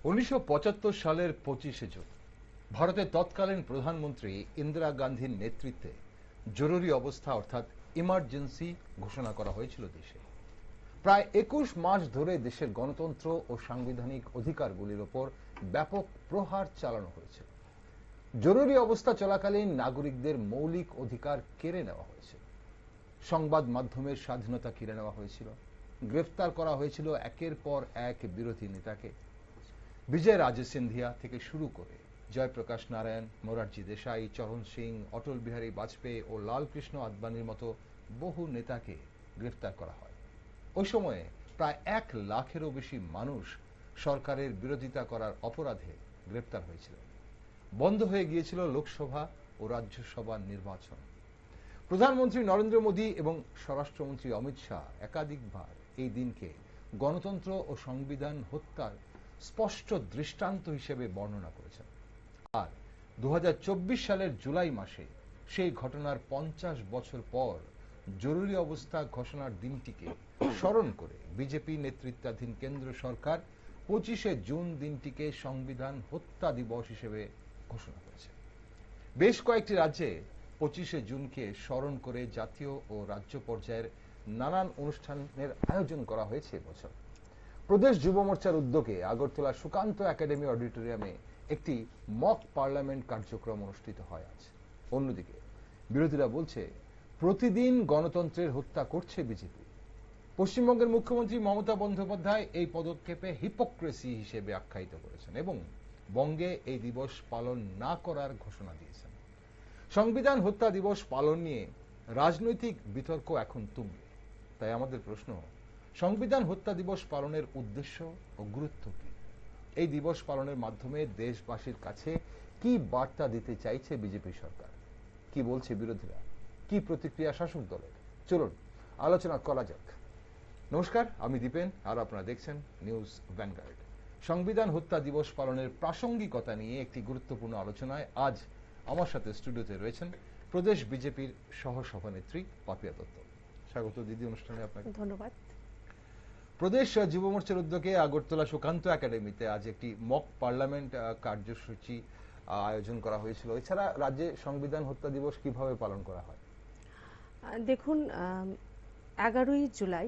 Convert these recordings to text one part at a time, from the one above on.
1975 সালের 25শে জুন ভারতের তৎকালীন প্রধানমন্ত্রী ইন্দিরা গান্ধীর নেতৃত্বে জরুরি অবস্থা অর্থাৎ ইমার্জেন্সি ঘোষণা করা হয়েছিল দেশে। প্রায় 21 মাস ধরে দেশের গণতন্ত্র ও সাংবিধানিক অধিকারগুলির ওপর ব্যাপক প্রহার চালানো হয়েছে। জরুরি অবস্থা চলাকালীন নাগরিকদের মৌলিক অধিকার কেড়ে নেওয়া হয়েছে, সংবাদ মাধ্যমের স্বাধীনতা কেড়ে নেওয়া হয়েছিল, গ্রেফতার করা হয়েছিল একের পর এক বিরোধী নেতাকে। বিজয় রাজে সিন্ধিয়া থেকে শুরু করে জয়প্রকাশ নারায়ণ, মোরারজি দেশাই, চরণ সিং, অটল বিহারী বাজপেয়ী ও লালকৃষ্ণ আদবানির মতো বহু নেতাকে গ্রেফতার করা হয়। ওই সময়ে প্রায় 1 লাখেরও বেশি মানুষ সরকারের বিরোধিতা করার অপরাধে গ্রেফতার হয়েছিল। বন্ধ হয়ে গিয়েছিল লোকসভা ও রাজ্যসভার নির্বাচন। প্রধানমন্ত্রী নরেন্দ্র মোদী এবং স্বরাষ্ট্রমন্ত্রী অমিত শাহ একাধিকবার এই দিনকে গণতন্ত্র ও সংবিধান হত্যার স্পষ্ট দৃষ্টান্ত হিসেবে বর্ণনা করেছেন। আর 2024 সালের জুলাই মাসে সেই ঘটনার 50 বছর পর জরুরি অবস্থা ঘোষণার দিনটিকে স্মরণ করে বিজেপি নেতৃত্বাধীন কেন্দ্র সরকার 25শে জুন দিনটিকে সংবিধান হত্যা দিবস হিসেবে ঘোষণা করেছে। বেশ কয়েকটি রাজ্যে 25শে জুনকে স্মরণ করে জাতীয় ও রাজ্য পর্যায়ের নানান অনুষ্ঠানের আয়োজন করা হয়েছে এবছর। প্রদেশ যুব মোর্চার উদ্যোগে আগরতলা সুকান্ত একাডেমি অডিটোরিয়ামে একটি মক পার্লামেন্ট কার্যক্রম অনুষ্ঠিত হয় আজ। অন্যদিকে বিরোধীরা বলছে প্রতিদিন গণতন্ত্রের হত্যা করছে বিজেপি। পশ্চিমবঙ্গের মুখ্যমন্ত্রী মমতা বন্দ্যোপাধ্যায় এই পদক্ষেপে হিপোক্রেসি হিসেবে আখ্যায়িত করেছেন এবং বঙ্গে এই দিবস পালন না করার ঘোষণা দিয়েছেন। সংবিধান হত্যা দিবস পালন নিয়ে রাজনৈতিক বিতর্ক এখন তুঙ্গে। তাই আমাদের প্রশ্ন, সংবিধান হত্যা দিবস পালনের উদ্দেশ্য ও গুরুত্ব কি? এই দিবস পালনের মাধ্যমে দেশবাসীর কাছে কি বার্তা দিতে চাইছে বিজেপি সরকার? কি বলছে বিরোধীরা? কি প্রতিক্রিয়া শাসক দলের? চলুন আলোচনা করা যাক। নমস্কার, আমি দীপেন আর আপনারা দেখছেন নিউজ ভ্যানগার্ড। সংবিধান হত্যা দিবস পালনের প্রাসঙ্গিকতা নিয়ে একটি গুরুত্বপূর্ণ আলোচনায় আজ আমার সাথে স্টুডিওতে রয়েছেন প্রদেশ বিজেপির সহসভানেত্রী পাপিয়া দত্ত। স্বাগত দিদি অনুষ্ঠানে আপনাকে। ধন্যবাদ। প্রদেশ যুব মোর্চার উদ্যোগে আগরতলা সুকান্ত একাডেমিতে আজ একটি মক পার্লামেন্ট কার্যসূচি আয়োজন করা হয়েছিল। এছাড়া রাজ্যে সংবিধান হত্যা দিবস কিভাবে পালন করা হয়? দেখুন, 11ই জুলাই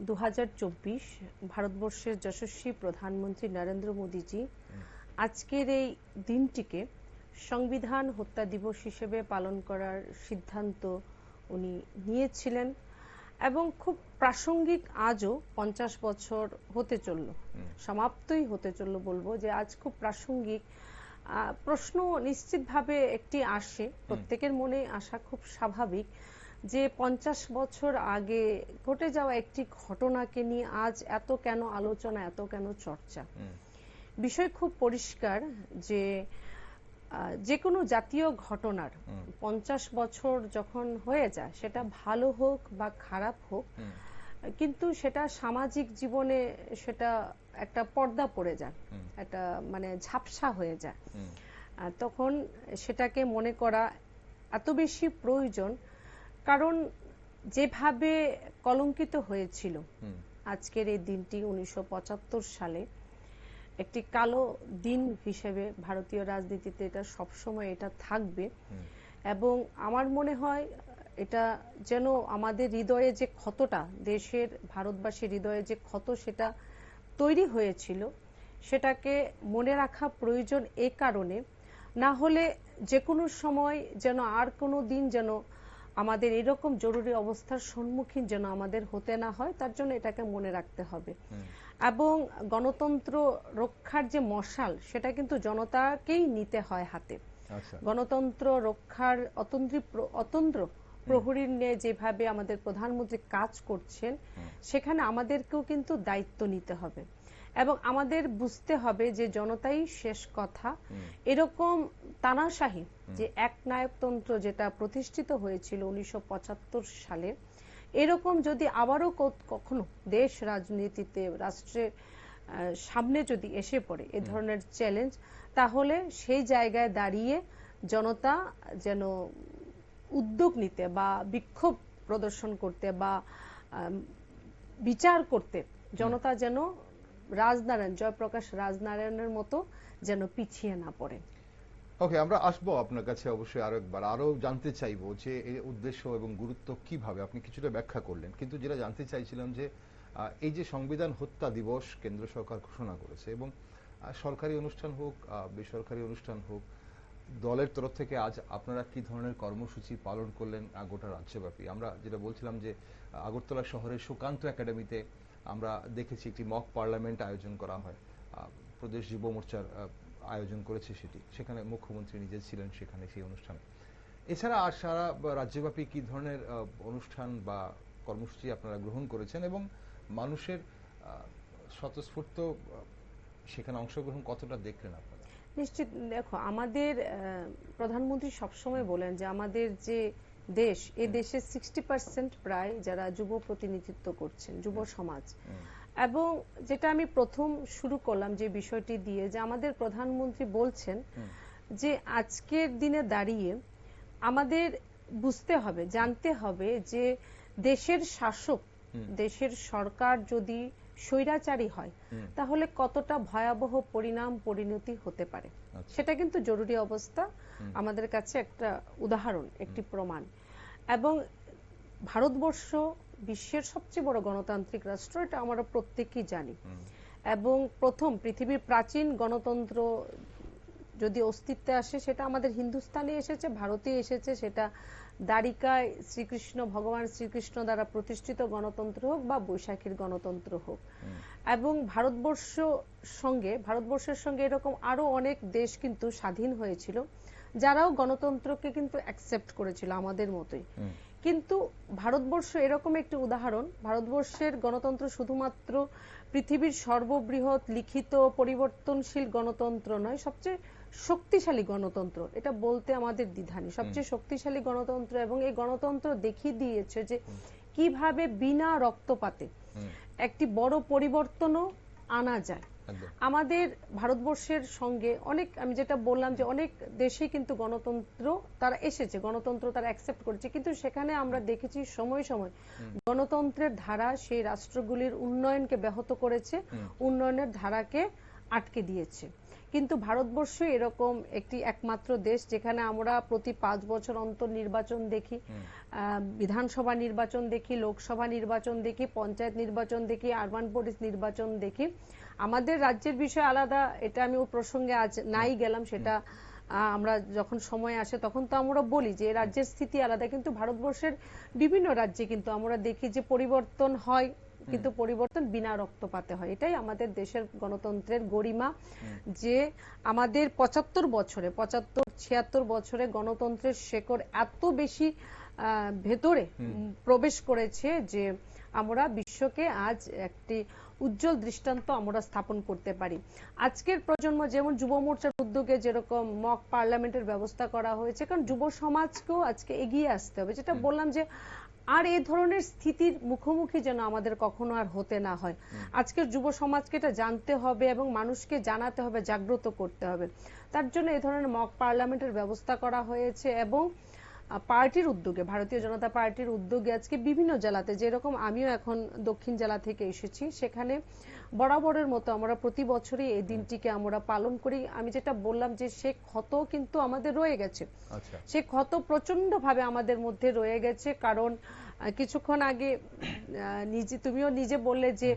2024 ভারতবর্ষের যশস্বী প্রধানমন্ত্রী নরেন্দ্র মোদীজি আজকের এই দিনটিকে সংবিধান হত্যা দিবস হিসেবে পালন করার সিদ্ধান্ত উনি নিয়েছিলেন এবং খুব প্রাসঙ্গিক। আজও 50 বছর হতে চলল, সমাপ্তই হতে চলল, বলবো যে আজ খুব প্রাসঙ্গিক। প্রশ্ন নিশ্চিতভাবে একটি আসে, প্রত্যেকের মনে আসা খুব স্বাভাবিক, যে 50 বছর আগে ঘটে যাওয়া একটি ঘটনাকে নিয়ে আজ এত কেন আলোচনা, এত কেন চর্চা? বিষয় খুব পরিষ্কার যে যে কোনো জাতীয় ঘটনার 50 বছর যখন হয়ে যায়, সেটা ভালো হোক বা খারাপ হোক, কিন্তু সেটা সামাজিক জীবনে সেটা একটা পর্দা পড়ে যায়, একটা মানে ঝাপসা হয়ে যায়। তখন সেটাকে মনে করা এত বেশি প্রয়োজন, কারণ যেভাবে কলঙ্কিত হয়েছিল আজকের এই দিনটি 1975 সালে, একটি কালো দিন হিসেবে ভারতীয় রাজনীতিতে এটা সবসময় এটা থাকবে। এবং আমার মনে হয় এটা যেন আমাদের হৃদয়ে যে ক্ষতটা, দেশের ভারতবাসীর হৃদয়ে যে ক্ষত সেটা তৈরি হয়েছিল, সেটাকে মনে রাখা প্রয়োজন। এই কারণে না হলে যে কোনো সময় যেন আর কোনো দিন যেন আমাদের এরকম জরুরি অবস্থার সম্মুখীন যেন আমাদের হতে না হয়, তার জন্য এটাকে মনে রাখতে হবে। এবং গণতন্ত্র রক্ষার যে মশাল, সেটা কিন্তু জনতাকেই নিতে হয় হাতে। গণতন্ত্র রক্ষার অতন্ত্র প্রহরীর নিয়ে যেভাবে আমাদের প্রধানমন্ত্রী কাজ করছেন, সেখানে আমাদেরকেও কিন্তু দায়িত্ব নিতে হবে এবং আমাদের বুঝতে হবে যে জনতাই শেষ কথা। এরকম তানাশাহী যে একনায়কতন্ত্র যেটা প্রতিষ্ঠিত হয়েছিল 1975 সালে, এরকম যদি আবারও কখনো দেশ রাজনীতিতে, রাষ্ট্রের সামনে যদি এসে পড়ে এ ধরনের চ্যালেঞ্জ, তাহলে সেই জায়গায় দাঁড়িয়ে জনতা যেন উদ্যোগ নিতে বা বিক্ষোভ প্রদর্শন করতে বা বিচার করতে জনতা যেন রাজনারায়ণ, জয়প্রকাশ রাজনারায়ণের মতো যেন পিছিয়ে না পড়ে। ওকে, আমরা আসবো আপনার কাছে অবশ্যই আরো একবার, আরো জানতে চাইবো যে এই উদ্দেশ্য এবং গুরুত্ব কিভাবে, আপনি কিছুটা ব্যাখ্যা করলেন, কিন্তু যেটা জানতে চাইছিলাম যে এই যে সংবিধান হত্যা দিবস কেন্দ্র সরকার ঘোষণা করেছে, এবং সরকারি অনুষ্ঠান হোক বেসরকারি অনুষ্ঠান হোক, দলের তরফ থেকে আজ আপনারা কি ধরনের কর্মসূচি পালন করলেন গোটা রাজ্যব্যাপী? আমরা যেটা বলছিলাম যে আগরতলা শহরের সুকান্ত একাডেমিতে আমরা দেখেছি একটি মক পার্লামেন্ট আয়োজন করা হয়, প্রদেশ যুব মোর্চার আয়োজন করেছে সেটি, সেখানে মুখ্যমন্ত্রী নিজে ছিলেন সেখানে সেই অনুষ্ঠানে। এছাড়া আর সারা রাজ্যব্যাপী কি ধরনের অনুষ্ঠান বা কর্মসূচি আপনারা গ্রহণ করেছেন, এবং মানুষের স্বতঃস্ফূর্ত সেখানে অংশগ্রহণ কতটা দেখলেন আপনারা? নিশ্চিত, দেখো আমাদের প্রধানমন্ত্রী সবসময় বলেন যে আমাদের যে দেশ, এই দেশের 60% প্রায় যারা যুব প্রতিনিধিত্ব করছেন, যুব সমাজ। এবং যেটা আমি প্রথম শুরু করলাম যে বিষয়টি দিয়ে, যে আমাদের প্রধানমন্ত্রী বলছেন যে আজকের দিনে দাঁড়িয়ে আমাদের বুঝতে হবে, জানতে হবে যে দেশের শাসক, দেশের সরকার যদি স্বৈরাচারী হয় তাহলে কতটা ভয়াবহ পরিণাম পরিণতি হতে পারে। সেটা কিন্তু জরুরি অবস্থা আমাদের কাছে একটা উদাহরণ, একটি প্রমাণ। এবং ভারতবর্ষ বিশ্বের সবচেয়ে বড় গণতান্ত্রিক রাষ্ট্র, এটা আমরা প্রত্যেকেই জানি। এবং প্রথম পৃথিবীর প্রাচীন গণতন্ত্র যদি অস্তিত্বে আসে সেটা আমাদের হিন্দুস্তানে এসেছে, ভারতে এসেছে, সেটা দ্বারিকায় শ্রীকৃষ্ণ, ভগবান শ্রীকৃষ্ণ দ্বারা প্রতিষ্ঠিত গণতন্ত্র হোক বা বৈশাখীর গণতন্ত্র হোক। এবং ভারতবর্ষের সঙ্গে এরকম আরো অনেক দেশ কিন্তু স্বাধীন হয়েছিল, যারাও গণতন্ত্রকে কিন্তু অ্যাকসেপ্ট করেছিল আমাদের মতোই। কিন্তু ভারতবর্ষ এরকম একটি উদাহরণ, ভারতবর্ষের গণতন্ত্র শুধুমাত্র পৃথিবীর সর্ববৃহৎ লিখিত পরিবর্তনশীল গণতন্ত্র নয়, সবচেয়ে শক্তিশালী গণতন্ত্র, এটা বলতে আমাদের দ্বিধা নেই, সবচেয়ে শক্তিশালী গণতন্ত্র। এবং এই গণতন্ত্র দেখিয়ে দিয়েছে যে কিভাবে বিনা রক্তপাতে একটি বড় পরিবর্তনও আনা যায়। আমাদের ভারতবর্ষের সঙ্গে অনেক, আমি যেটা বললাম যে অনেক দেশে কিন্তু গণতন্ত্র তারা এসেছে, গণতন্ত্র তারা অ্যাকসেপ্ট করেছে, কিন্তু সেখানে আমরা দেখেছি সময় সময় গণতন্ত্রের ধারা সেই রাষ্ট্রগুলির উন্নয়নকে ব্যাহত করেছে, উন্নয়নের ধারাকে আটকে দিয়েছে। কিন্তু ভারতবর্ষ এরকম একটি একমাত্র দেশ যেখানে আমরা প্রতি 5 বছর অন্তর নির্বাচন দেখি, বিধানসভা নির্বাচন দেখি, লোকসভা নির্বাচন দেখি, পঞ্চায়েত নির্বাচন দেখি, আরবান পুলিশ নির্বাচন দেখি। আমাদের রাজ্যের বিষয় আলাদা, এটা আমি ও প্রসঙ্গে আজ নাই গেলাম, সেটা আমরা যখন সময় আসে তখন তো আমরা বলি যে রাজ্যের স্থিতি আলাদা। কিন্তু ভারতবর্ষের বিভিন্ন রাজ্যে কিন্তু আমরা দেখি যে পরিবর্তন হয়, কিন্তু পরিবর্তন বিনা রক্তপাতে হয়। এটাই আমাদের দেশের গণতন্ত্রের গরিমা, যে আমাদের 75-76 বছরে গণতন্ত্রের শেকড় এত বেশি ভেতরে প্রবেশ করেছে যে আমরা বিশ্বকে আজ একটি উজ্জ্বল দৃষ্টান্ত আমরা স্থাপন করতে পারি। আজকের প্রজন্ম যেমন যুব মোর্চার উদ্যোগে যেরকম মক পার্লামেন্টের ব্যবস্থা করা হয়েছে, কারণ যুব সমাজকেও আজকে এগিয়ে আসতে হবে, যেটা বললাম যে আর এই ধরনের স্থিতির মুখোমুখি যেন আমাদের কখনো আর হতে না হয়। আজকের যুব সমাজকে এটা জানতে হবে এবং মানুষকে জানাতে হবে, জাগ্রত করতে হবে। তার জন্য এই ধরনের মক পার্লামেন্টের ব্যবস্থা করা হয়েছে। এবং পার্টির উদ্যোগে, ভারতীয় জনতা পার্টির উদ্যোগে আজকে বিভিন্ন জেলাতে, যেরকম আমিও এখন দক্ষিণ জেলা থেকে এসেছি, সেখানে বরাবরের মতো আমরা প্রতি বছরই এই দিনটিকে আমরা পালন করি। আমি যেটা বললাম যে সে ক্ষত কিন্তু আমাদের রয়ে গেছে, সে ক্ষত প্রচন্ড ভাবে আমাদের মধ্যে রয়ে গেছে। কারণ কিছুক্ষণ আগে তুমিও নিজে বললে যে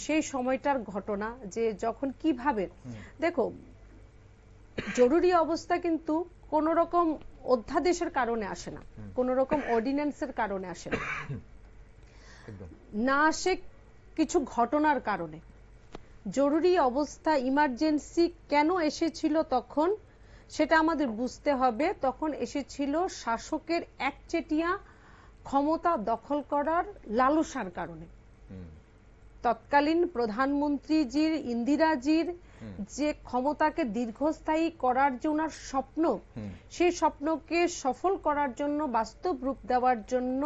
সেই সময়টার ঘটনা, যে যখন কিভাবে, দেখো জরুরি অবস্থা কিন্তু কোন রকম অধ্যাদেশের কারণে আসে না, কোন রকম অর্ডিন্যান্সের কারণে আসে না, না আসে কিছু ঘটনার কারণে। জরুরি অবস্থা, ইমার্জেন্সি কেন এসেছিল তখন, সেটা আমাদের বুঝতে হবে। তখন এসেছিল শাসকের একচেটিয়া ক্ষমতা দখল করার লালসার কারণে। তৎকালীন প্রধানমন্ত্রীজির, ইন্দিরাজির যে ক্ষমতাকে দীর্ঘস্থায়ী করার যে ওনার স্বপ্ন, সেই স্বপ্নকে সফল করার জন্য, বাস্তব রূপ দেওয়ার জন্য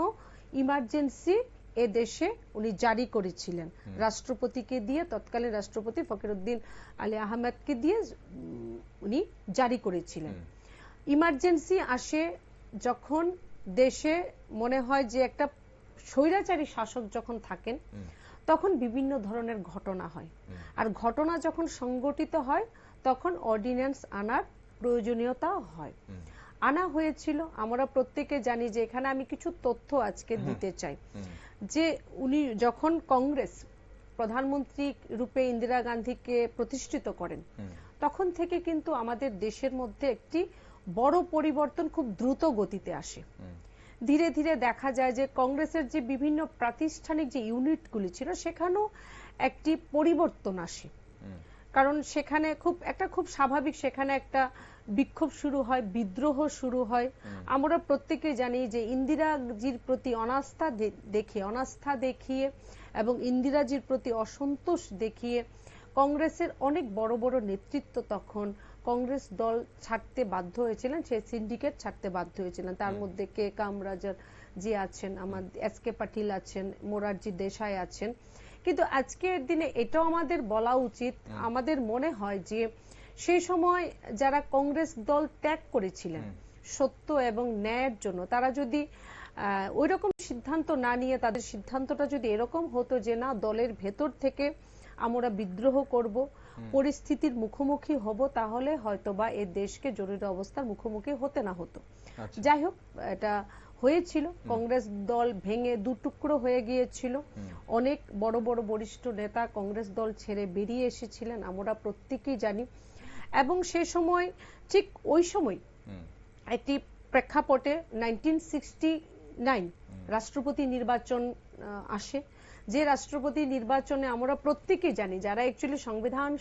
ইমার্জেন্সি এ দেশে উনি জারি করেছিলেন, রাষ্ট্রপতিকে দিয়ে, তৎকালীন রাষ্ট্রপতি ফকিরউদ্দিন আলী আহমেদকে দিয়ে উনি জারি করেছিলেন। ইমার্জেন্সি আসে যখন দেশে মনে হয় যে একটা স্বৈরাচারী শাসক যখন থাকেন, তখন বিভিন্ন ধরনের ঘটনা হয়, আর ঘটনা যখন সংগঠিত হয় তখন অর্ডিন্যান্স আনার প্রয়োজনীয়তা হয়। আনা হয়েছিল। আমরা প্রত্যেকে জানি যে এখানে আমি কিছু তথ্য আজকে দিতে চাই যে উনি যখন কংগ্রেস প্রধানমন্ত্রী রূপে ইন্দিরা গান্ধীকে প্রতিষ্ঠিত করেন, তখন থেকে কিন্তু আমাদের দেশের মধ্যে একটি বড় পরিবর্তন খুব দ্রুত গতিতে আসে। ধীরে ধীরে দেখা যায় যে কংগ্রেসের যে বিভিন্ন প্রাতিষ্ঠানিক যে ইউনিটগুলি ছিল সেখানেও একটি পরিবর্তন আসে। কারণ সেখানে খুব স্বাভাবিক, সেখানে একটা বিক্ষোভ শুরু হয়, বিদ্রোহ শুরু হয়। আমরা প্রত্যেকে জানি যে ইন্দিরাজির প্রতি অনাস্থা দেখিয়ে এবং ইন্দিরাজির প্রতি অসন্তোষ দেখিয়ে কংগ্রেসের অনেক বড় বড় নেতৃত্ব তখন কংগ্রেস দল ছাড়তে বাধ্য হয়েছিলেন, সেই সিন্ডিকেট ছাড়তে বাধ্য হয়েছিলেন। তার মধ্যে কে কামরাজার জি আছেন, আমাদের এস.কে পাটিল আছেন, মোরারজি দেশাই আছেন। কিন্তু আজকের দিনে এটাও আমাদের বলা উচিত, আমাদের মনে হয় যে সেই সময় যারা কংগ্রেস দল ত্যাগ করেছিলেন সত্য এবং ন্যায়ের জন্য, তারা যদি ওইরকম সিদ্ধান্ত না নিয়ে তাদের সিদ্ধান্তটা যদি এরকম হতো যে না, দলের ভেতর থেকে আমরা বিদ্রোহ করব, পরিস্থিতির মুখোমুখি হব, তাহলে হয়তোবা এই দেশকে জরুরি অবস্থার মুখোমুখি হতে না হতো। যাই হোক, এটা হয়েছিল। কংগ্রেস দল ভেঙে দুটুকরো হয়ে গিয়েছিল। অনেক বড় বড় বরিষ্ঠ নেতা কংগ্রেস দল ছেড়ে বেরিয়ে এসেছিলেন, আমরা প্রত্যেকেই জানি। এবং সে সময়, ঠিক ওই সময় একটি প্রেক্ষাপটে 1969 রাষ্ট্রপতি নির্বাচন আসে। যে রাষ্ট্রপতি নির্বাচনে আমরা প্রত্যেকেই জানি, যারা অ্যাকচুয়ালি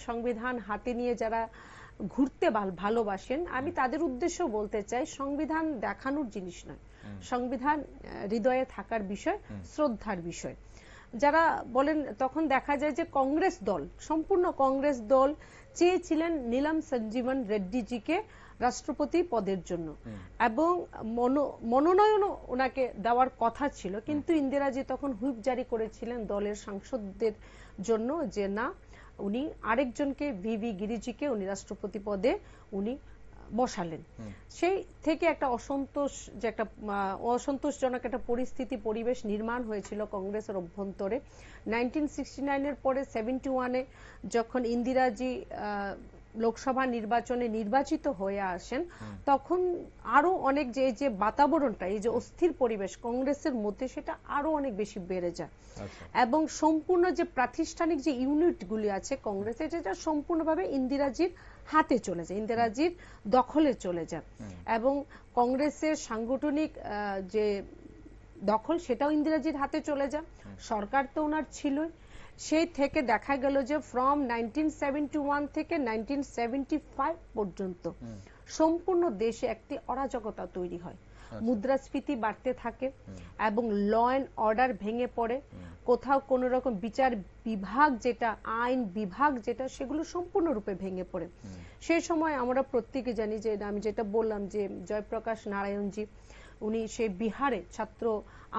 সংবিধান হাতে নিয়ে যারা ঘুরতে ভালোবাসেন, আমি তাদের উদ্দেশ্যে বলতে চাই, সংবিধান দেখানোর জিনিস নয়, সংবিধান হৃদয়ে থাকার বিষয়, শ্রদ্ধার বিষয়। যারা বলেন, তখন দেখা যায় যে কংগ্রেস দল, সম্পূর্ণ কংগ্রেস দল চেয়েছিলেন নীলম সঞ্জীবন রেড্ডিজিকে রাষ্ট্রপতি পদের জন্য, এবং মনোনয়নও ওনাকে দেওয়ার কথা ছিল। কিন্তু ইন্দিরাজি তখন হুইপ জারি করেছিলেন দলের সাংসদদের জন্য যে না, উনি আরেকজনকে ভিভি গিরিজিকে উনি রাষ্ট্রপতি পদে উনি বসালেন। সেই থেকে একটা অসন্তোষজনক একটা পরিবেশ নির্মাণ হয়েছিল কংগ্রেসের অভ্যন্তরে। 1969 এর পরে 71-এ যখন ইন্দিরাজি লোকসভা নির্বাচনে নির্বাচিত হয়ে আসেন, তখন আরো অনেক যে বাতাবরণটা, এই যে অস্থির পরিবেশ কংগ্রেসের মধ্যে, সেটা আরো অনেক বেশি বেড়ে যায়। এবং সম্পূর্ণ যে প্রাতিষ্ঠানিক যে ইউনিটগুলি আছে কংগ্রেসের, যেটা সম্পূর্ণভাবে ইন্দিরাজির হাতে চলে যায়, ইন্দিরাজির দখলে চলে যায়। এবং কংগ্রেসের সাংগঠনিক যে দখল, সেটাও ইন্দিরাজির হাতে চলে যায়। সরকার তো ওনার ছিলই। সেই থেকে দেখা গেল যে ফ্রম 1971 থেকে 1975 পর্যন্ত সম্পূর্ণ দেশে একটি অরাজকতা তৈরি হয়। মুদ্রাস্ফীতি বাড়তে থাকে এবং ল অ্যান্ড অর্ডার ভেঙে পড়ে। কোথাও কোন রকম বিচার বিভাগ যেটা, আইন বিভাগ যেটা, সেগুলো সম্পূর্ণরূপে ভেঙে পড়ে। সেই সময় আমরা প্রত্যেকে জানি যে, আমি যেটা বললাম যে জয়প্রকাশ নারায়ণজি, উনি সেই বিহারে ছাত্র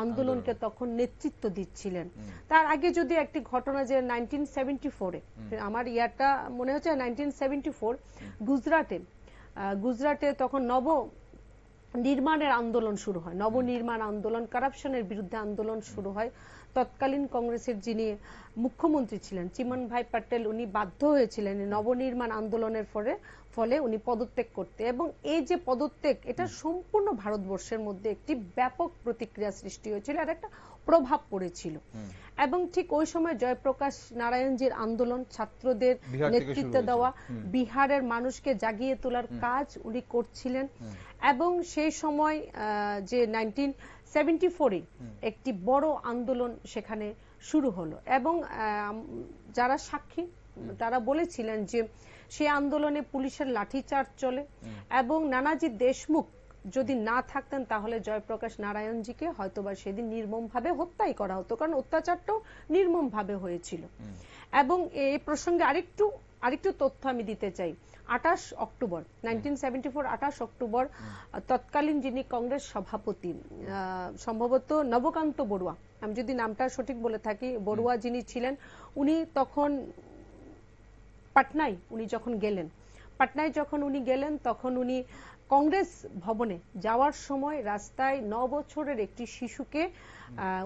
আন্দোলনকে তখন নেতৃত্ব দিচ্ছিলেন। তার আগে যদি একটি ঘটনা, যে 1974-এ, আমার ইয়ারটা মনে হচ্ছে 1974, গুজরাটে তখন নির্মাণের আন্দোলন শুরু হয়, নবনির্মাণ আন্দোলন, কারাপশনের বিরুদ্ধে আন্দোলন শুরু হয়। তৎকালীন কংগ্রেসের যিনি মুখ্যমন্ত্রী ছিলেন চিমন ভাই পটেল, উনি বাধ্য হয়েছিলেন নবনির্মাণ আন্দোলনের ফলে উনি পদত্যাগ করতে। এবং এই যে পদত্যাগ, এটা সম্পূর্ণ ভারতবর্ষের মধ্যে একটি ব্যাপক প্রতিক্রিয়া সৃষ্টি হয়েছিল, আর একটা প্রভাব পড়েছিল। এবং ঠিক ওই সময় জয়প্রকাশ নারায়ণজির আন্দোলন, ছাত্রদের নেতৃত্ব দেওয়া, বিহারের মানুষকে জাগিয়ে তোলার কাজ উনি করছিলেন। এবং সেই সময় যে 1974-এ একটি বড় আন্দোলন সেখানে শুরু হলো। এবং যারা সাক্ষী, তারা বলেছিলেন যে সেই আন্দোলনে পুলিশের লাঠিচার্জ চলে, এবং নানাজি দেশমুখ যদি না থাকতেন তাহলে জয়প্রকাশ নারায়ণজিকে হয়তোবা সেদিন নির্মমভাবে হত্যাই করা হতো, কারণ অত্যাচারটাও নির্মমভাবে হয়েছিল। এবং এই প্রসঙ্গে আরেকটু তথ্য আমি দিতে চাই। 28 অক্টোবর 1974, 28 অক্টোবর তৎকালীন যিনি কংগ্রেস সভাপতি, সম্ভবত নবকান্ত বড়ুয়া, আমি যদি নামটা সঠিক বলে থাকি, বড়ুয়া যিনি ছিলেন, উনি তখন পাটনায় যখন উনি গেলেন, তখন উনি কংগ্রেস ভবনে যাওয়ার সময় রাস্তায় 9 বছরের একটি শিশুকে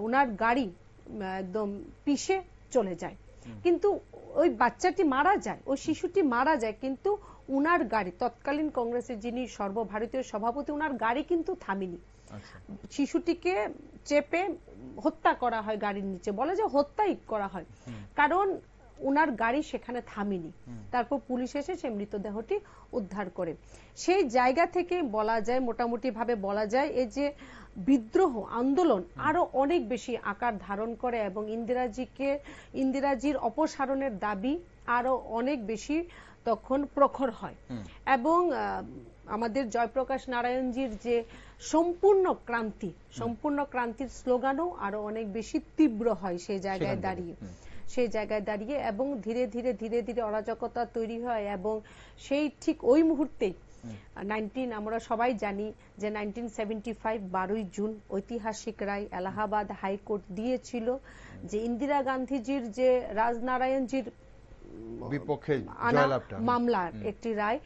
উনার গাড়ি একদম পিষে চলে যায়, কিন্তু ওই বাচ্চাটি মারা যায়, ওই শিশুটি মারা যায়, কিন্তু উনার গাড়ি, তৎকালীন কংগ্রেসের যিনি সর্বভারতীয় সভাপতি, উনার গাড়ি কিন্তু থামেনি। শিশুটিকে চেপে হত্যা করা হয় গাড়ির নিচে, বলে যে হত্যাই করা হয়, কারণ উনার গাড়ি সেখানে থামেনি। তারপর পুলিশ এসে সেই মৃতদেহটি উদ্ধার করে। সেই জায়গা থেকে বলা যায়, মোটামুটি ভাবে বলা যায়, এই যে বিদ্রোহ আন্দোলন আরো অনেক বেশি আকার ধারণ করে এবং ইন্দিরাজির অপসারণের দাবি আরো অনেক বেশি তখন প্রখর হয়। এবং আমাদের জয়প্রকাশ নারায়ণজীর যে সম্পূর্ণ ক্রান্তির স্লোগানও আরো অনেক বেশি তীব্র হয় সেই জায়গায় দাঁড়িয়ে, এবং ধীরে ধীরে অরাজকতা তৈরি হয়। এবং সেই ঠিক ওই মুহূর্তেই আমরা সবাই জানি যে 1975 12ই জুন ঐতিহাসিক রায় এলাহাবাদ হাইকোর্ট দিয়েছিল যে ইন্দিরা গান্ধীজির যে রাজনারায়ণজীর বিপক্ষে মামলার একটি রায়,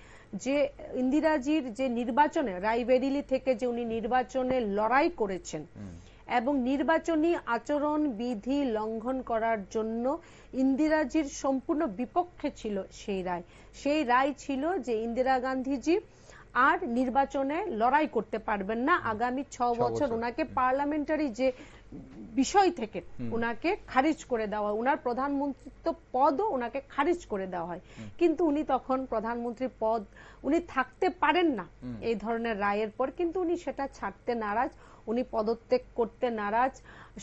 যে ইন্দিরাজির যে নির্বাচনে রায়বেরিলি থেকে যে উনি নির্বাচনে লড়াই করেছেন এবং নির্বাচনী আচরণ বিধি লঙ্ঘন করার জন্য ইন্দিরাজির সম্পূর্ণ বিপক্ষে ছিল সেই রায় ছিল যে ইন্দিরা গান্ধীজি আর নির্বাচনে লড়াই করতে পারবেন না, আগামী 6 বছর ওনাকে পার্লামেন্টারি যে বিষয় থেকে উনাকে খারিজ করে দেওয়া, উনার প্রধানমন্ত্রিত্ব পদও উনাকে খারিজ করে দেওয়া হয়। কিন্তু উনি তখন প্রধানমন্ত্রীর পদ উনি থাকতে পারেন না এই ধরনের রায়ের পর, কিন্তু উনি সেটা ছাড়তে নারাজ, উনি পদত্যাগ করতে নারাজ।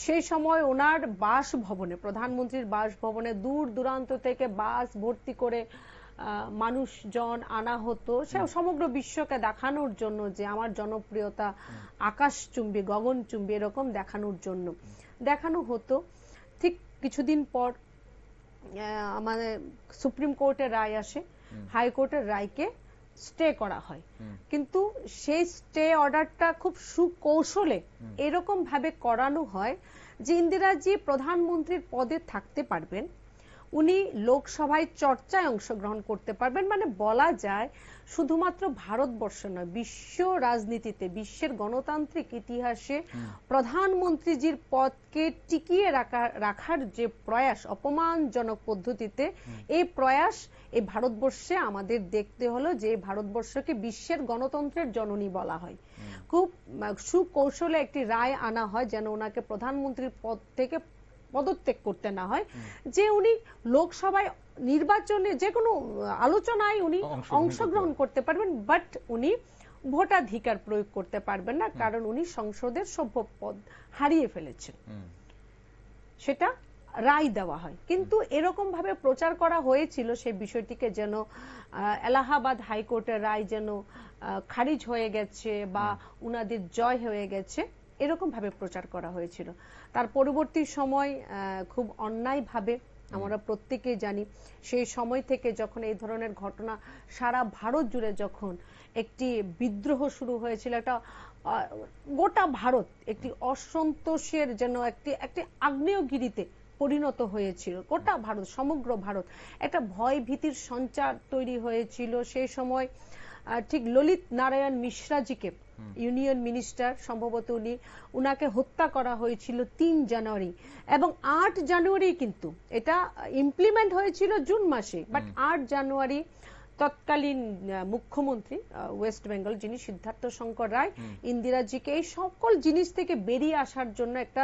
সেই সময় ওনার বাসভবনে, প্রধানমন্ত্রীর বাসভবনে দূর দূরান্ত থেকে বাস ভর্তি করে মানুষজন আনা হতো, সে সমগ্র বিশ্বকে দেখানোর জন্য যে আমার জনপ্রিয়তা আকাশচুম্বী গগনচুম্বী এরকম দেখানোর জন্য দেখানো হতো। ঠিক কিছুদিন পর আমাদের সুপ্রিম কোর্টের রায় আসে, হাইকোর্টের রায়কে স্টে করা হয়, কিন্তু সেই স্টে অর্ডারটা খুব সুকৌশলে এরকম ভাবে করানো হয় যে ইন্দিরাজি প্রধানমন্ত্রীর পদে থাকতে পারবেন, উনি লোকসভায় চর্চায় অংশগ্রহণ করতে পারবেন, মানে বলা যায় শুধুমাত্র ভারতবর্ষ নয়, বিশ্ব রাজনীতিতে, বিশ্বের গণতান্ত্রিক ইতিহাসে প্রধানমন্ত্রীজির পদকে টিকিয়ে রাখার যে প্রয়াস অপমানজনক পদ্ধতিতে, এই প্রয়াস এই ভারতবর্ষে আমাদের দেখতে হলো যে ভারতবর্ষকে বিশ্বের গণতন্ত্রের জননী বলা হয়। খুব সুকৌশলে একটি রায় আনা হয় যেন ওনাকে প্রধানমন্ত্রীর পদ থেকে পদত্যাগ করতে না হয়, যে উনি লোকসভায় নির্বাচনে যে কোনো আলোচনায় উনি অংশগ্রহণ করতে পারবেন, বাট উনি ভোটাধিকার প্রয়োগ করতে পারবেন না, কারণ উনি সংসদের সভ্য পদ হারিয়ে ফেলেছেন। সেটা রায় দেওয়া হয়, কিন্তু এরকম ভাবে প্রচার করা হয়েছিল সেই বিষয়টিকে যেন এলাহাবাদ হাইকোর্টের রায় যেন খারিজ হয়ে গেছে বা উনাদের জয় হয়ে গেছে, এরকম ভাবে প্রচার করা হয়েছিল। তার পরবর্তী সময় খুব অন্যায়ভাবে, আমরা প্রত্যেকেই জানি, সেই সময় থেকে যখন এই ধরনের ঘটনা সারা ভারত জুড়ে যখন একটি বিদ্রোহ শুরু হয়েছিল, একটা গোটা ভারত একটি অসন্তোষের যেন একটি আগ্নেয়গিরিতে পরিণত হয়েছিল, গোটা ভারত, সমগ্র ভারত একটা ভয় ভীতির সঞ্চার তৈরি হয়েছিল। সেই সময় ঠিক ললিত নারায়ণ মিশ্রাজিকে, ইউনিয়ন মিনিস্টার সম্ভবত উনাকে হত্যা করা হয়েছিল 3 জানুয়ারি, এবং 8 জানুয়ারি কিন্তু এটা ইমপ্লিমেন্ট হয়েছিল জুন মাসে, বাট 8 জানুয়ারি তৎকালীন মুখ্যমন্ত্রী ওয়েস্ট বেঙ্গল যিনি সিদ্ধার্থ শঙ্কর রায় ইন্দিরাজিকে এই সকল জিনিস থেকে বেরিয়ে আসার জন্য একটা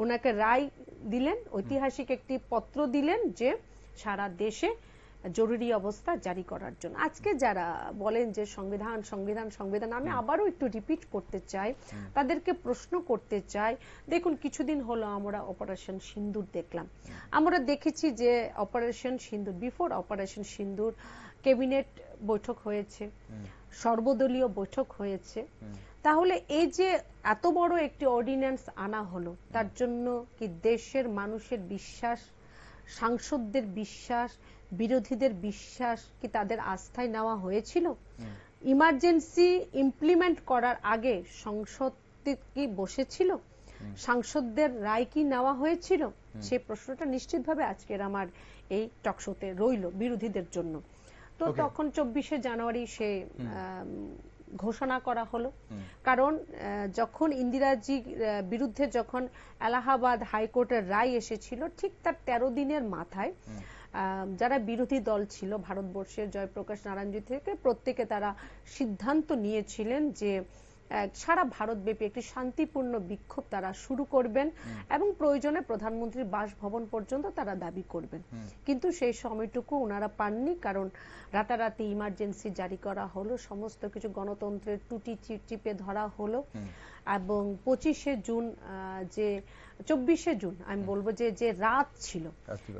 ওনাকে রায় দিলেন, ঐতিহাসিক একটি পত্র দিলেন যে সারা দেশে জরুরি অবস্থা জারি করার জন্য। আজকে যারা বলেন যে সংবিধান সংবিধান সংবিধান, আমি আবারও একটু রিপিট করতে চাই, তাদেরকে প্রশ্ন করতে চাই, দেখুন কিছুদিন হলো আমরা অপারেশন সিন্দুর দেখলাম, আমরা দেখেছি যে অপারেশন সিন্দুর, বিফোর অপারেশন সিন্দুর ক্যাবিনেট বৈঠক হয়েছে, সর্বদলীয় বৈঠক হয়েছে, তাহলে এই যে এত বড় একটি অর্ডিন্যান্স আনা হলো, তার জন্য কি দেশের মানুষের বিশ্বাস, সাংসদদের বিশ্বাস, বিরোধীদের বিশ্বাস কি তাদের আস্থায় নেওয়া হয়েছিল? ইমার্জেন্সি ইমপ্লিমেন্ট করার আগে সংসদ কি বসেছিল? সাংসদদের রায় কি নেওয়া হয়েছিল? সেই প্রশ্নটা নিশ্চিতভাবে আজকের আমার এই টকশোতে রইল বিরোধীদের জন্য। তো তখন 24শে জানুয়ারি সে ঘোষণা করা হলো। কারণ যখন ইন্দিরাজি বিরুদ্ধে যখন এলাহাবাদ হাইকোর্টের রায় এসেছিল, ঠিক তার 13 দিনের মাথায় যারা বিরোধী দল ছিল ভারতবর্ষের, জয়প্রকাশ নারায়ণজি থেকে প্রত্যেকে তারা সিদ্ধান্ত নিয়েছিলেন যে সারা ভারতব্যাপী একটি শান্তিপূর্ণ বিক্ষোভ তারা শুরু করবেন এবং প্রয়োজনে প্রধানমন্ত্রীর বাসভবন পর্যন্ত তারা দাবি করবেন। কিন্তু সেই সময়টুকু ওনারা পাননি, কারণ রাতারাতি ইমার্জেন্সি জারি করা হলো, সমস্ত কিছু গণতন্ত্রের টুটি চিপে ধরা হলো এবং 25শে জুন যে 24শে জুন আমি বলবো যে রাত ছিল,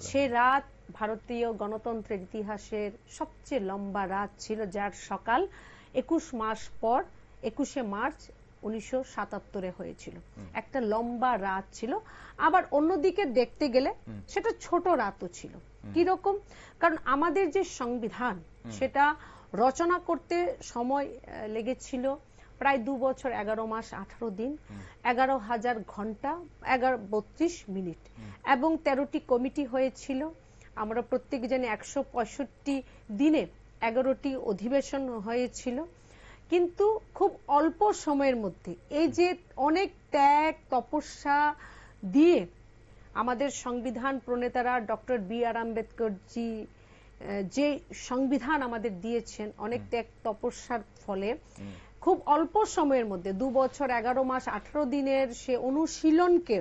সে রাত ভারতীয় গণতন্ত্রের ইতিহাসের সবচেয়ে লম্বা রাত ছিল, যার সকাল 21 মাস পর 21শে মার্চ 1977 হয়েছিল। একটা লম্বা রাত ছিল। আবার অন্যদিকে দেখতে গেলে সেটা ছোট রাতও ছিল। কিরকম? কারণ আমাদের যে সংবিধান সেটা রচনা করতে সময় লেগেছিল প্রায় 2 বছর 11 মাস 18 দিন, 11,000 ঘন্টা 32 মিনিট এবং 13টি কমিটি হয়েছিল। আমরা প্রত্যেকে জানি 165 দিনে 11টি অধিবেশন হয়েছিল। কিন্তু খুব অল্প সময়ের মধ্যে এই যে অনেক ত্যাগ তপস্যা দিয়ে আমাদের সংবিধান প্রণেতারা ডক্টর বি.আর. আম্বেদকরজি যে সংবিধান আমাদের দিয়েছেন, অনেক ত্যাগ তপস্যার ফলে খুব অল্প সময়ের মধ্যে 2 বছর 11 মাস 18 দিনের সে অনুশীলনকে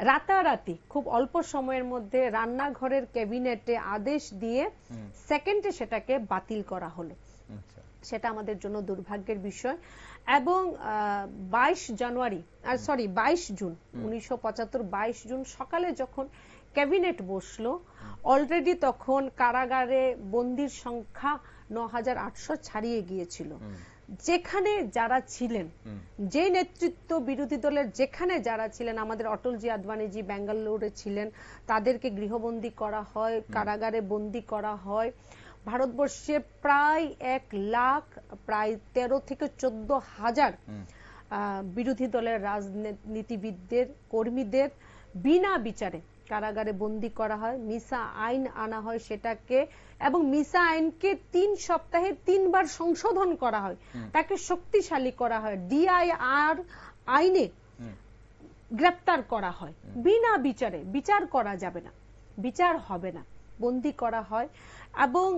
রাতারাতি খুব অল্প সময়ের মধ্যে রান্নাঘরের ক্যাবিনেটে আদেশ দিয়ে সেকেন্ডে সেটাকে বাতিল করা হলো। সেটা আমাদের জন্য দুর্ভাগ্যের বিষয়। এবং 22 জুন 1975 22 জুন সকালে যখন ক্যাবিনেট বসলো, অলরেডি তখন কারাগারে বন্দির সংখ্যা 9,800 ছাড়িয়ে গিয়েছিল। যেখানে যারা ছিলেন, যে নেতৃত্ব বিরোধী দলের যেখানে যারা ছিলেন, আমাদের অটলজি আদবানিজি ব্যাঙ্গালোরে ছিলেন, তাদেরকে গৃহবন্দী করা হয়, কারাগারে বন্দী করা হয়। ভারতবর্ষে প্রায় 1 লাখ প্রায় 13 থেকে 14 হাজার বিরোধী দলের রাজনীতিবিদদের কর্মীদের বিনা বিচারে কারাগারে বন্দী করা হয়। মিসা আইন আনা হয় সেটাকে, এবং মিসা আইনকে 3 সপ্তাহে 3 বার সংশোধন করা হয়, তাকে শক্তিশালী করা হয়, ডিআইআর আইনে গ্রেপ্তার করা হয় বিনা বিচারে। বিচার করা যাবে না, বিচার হবে না, বন্দী করা হয়। এবং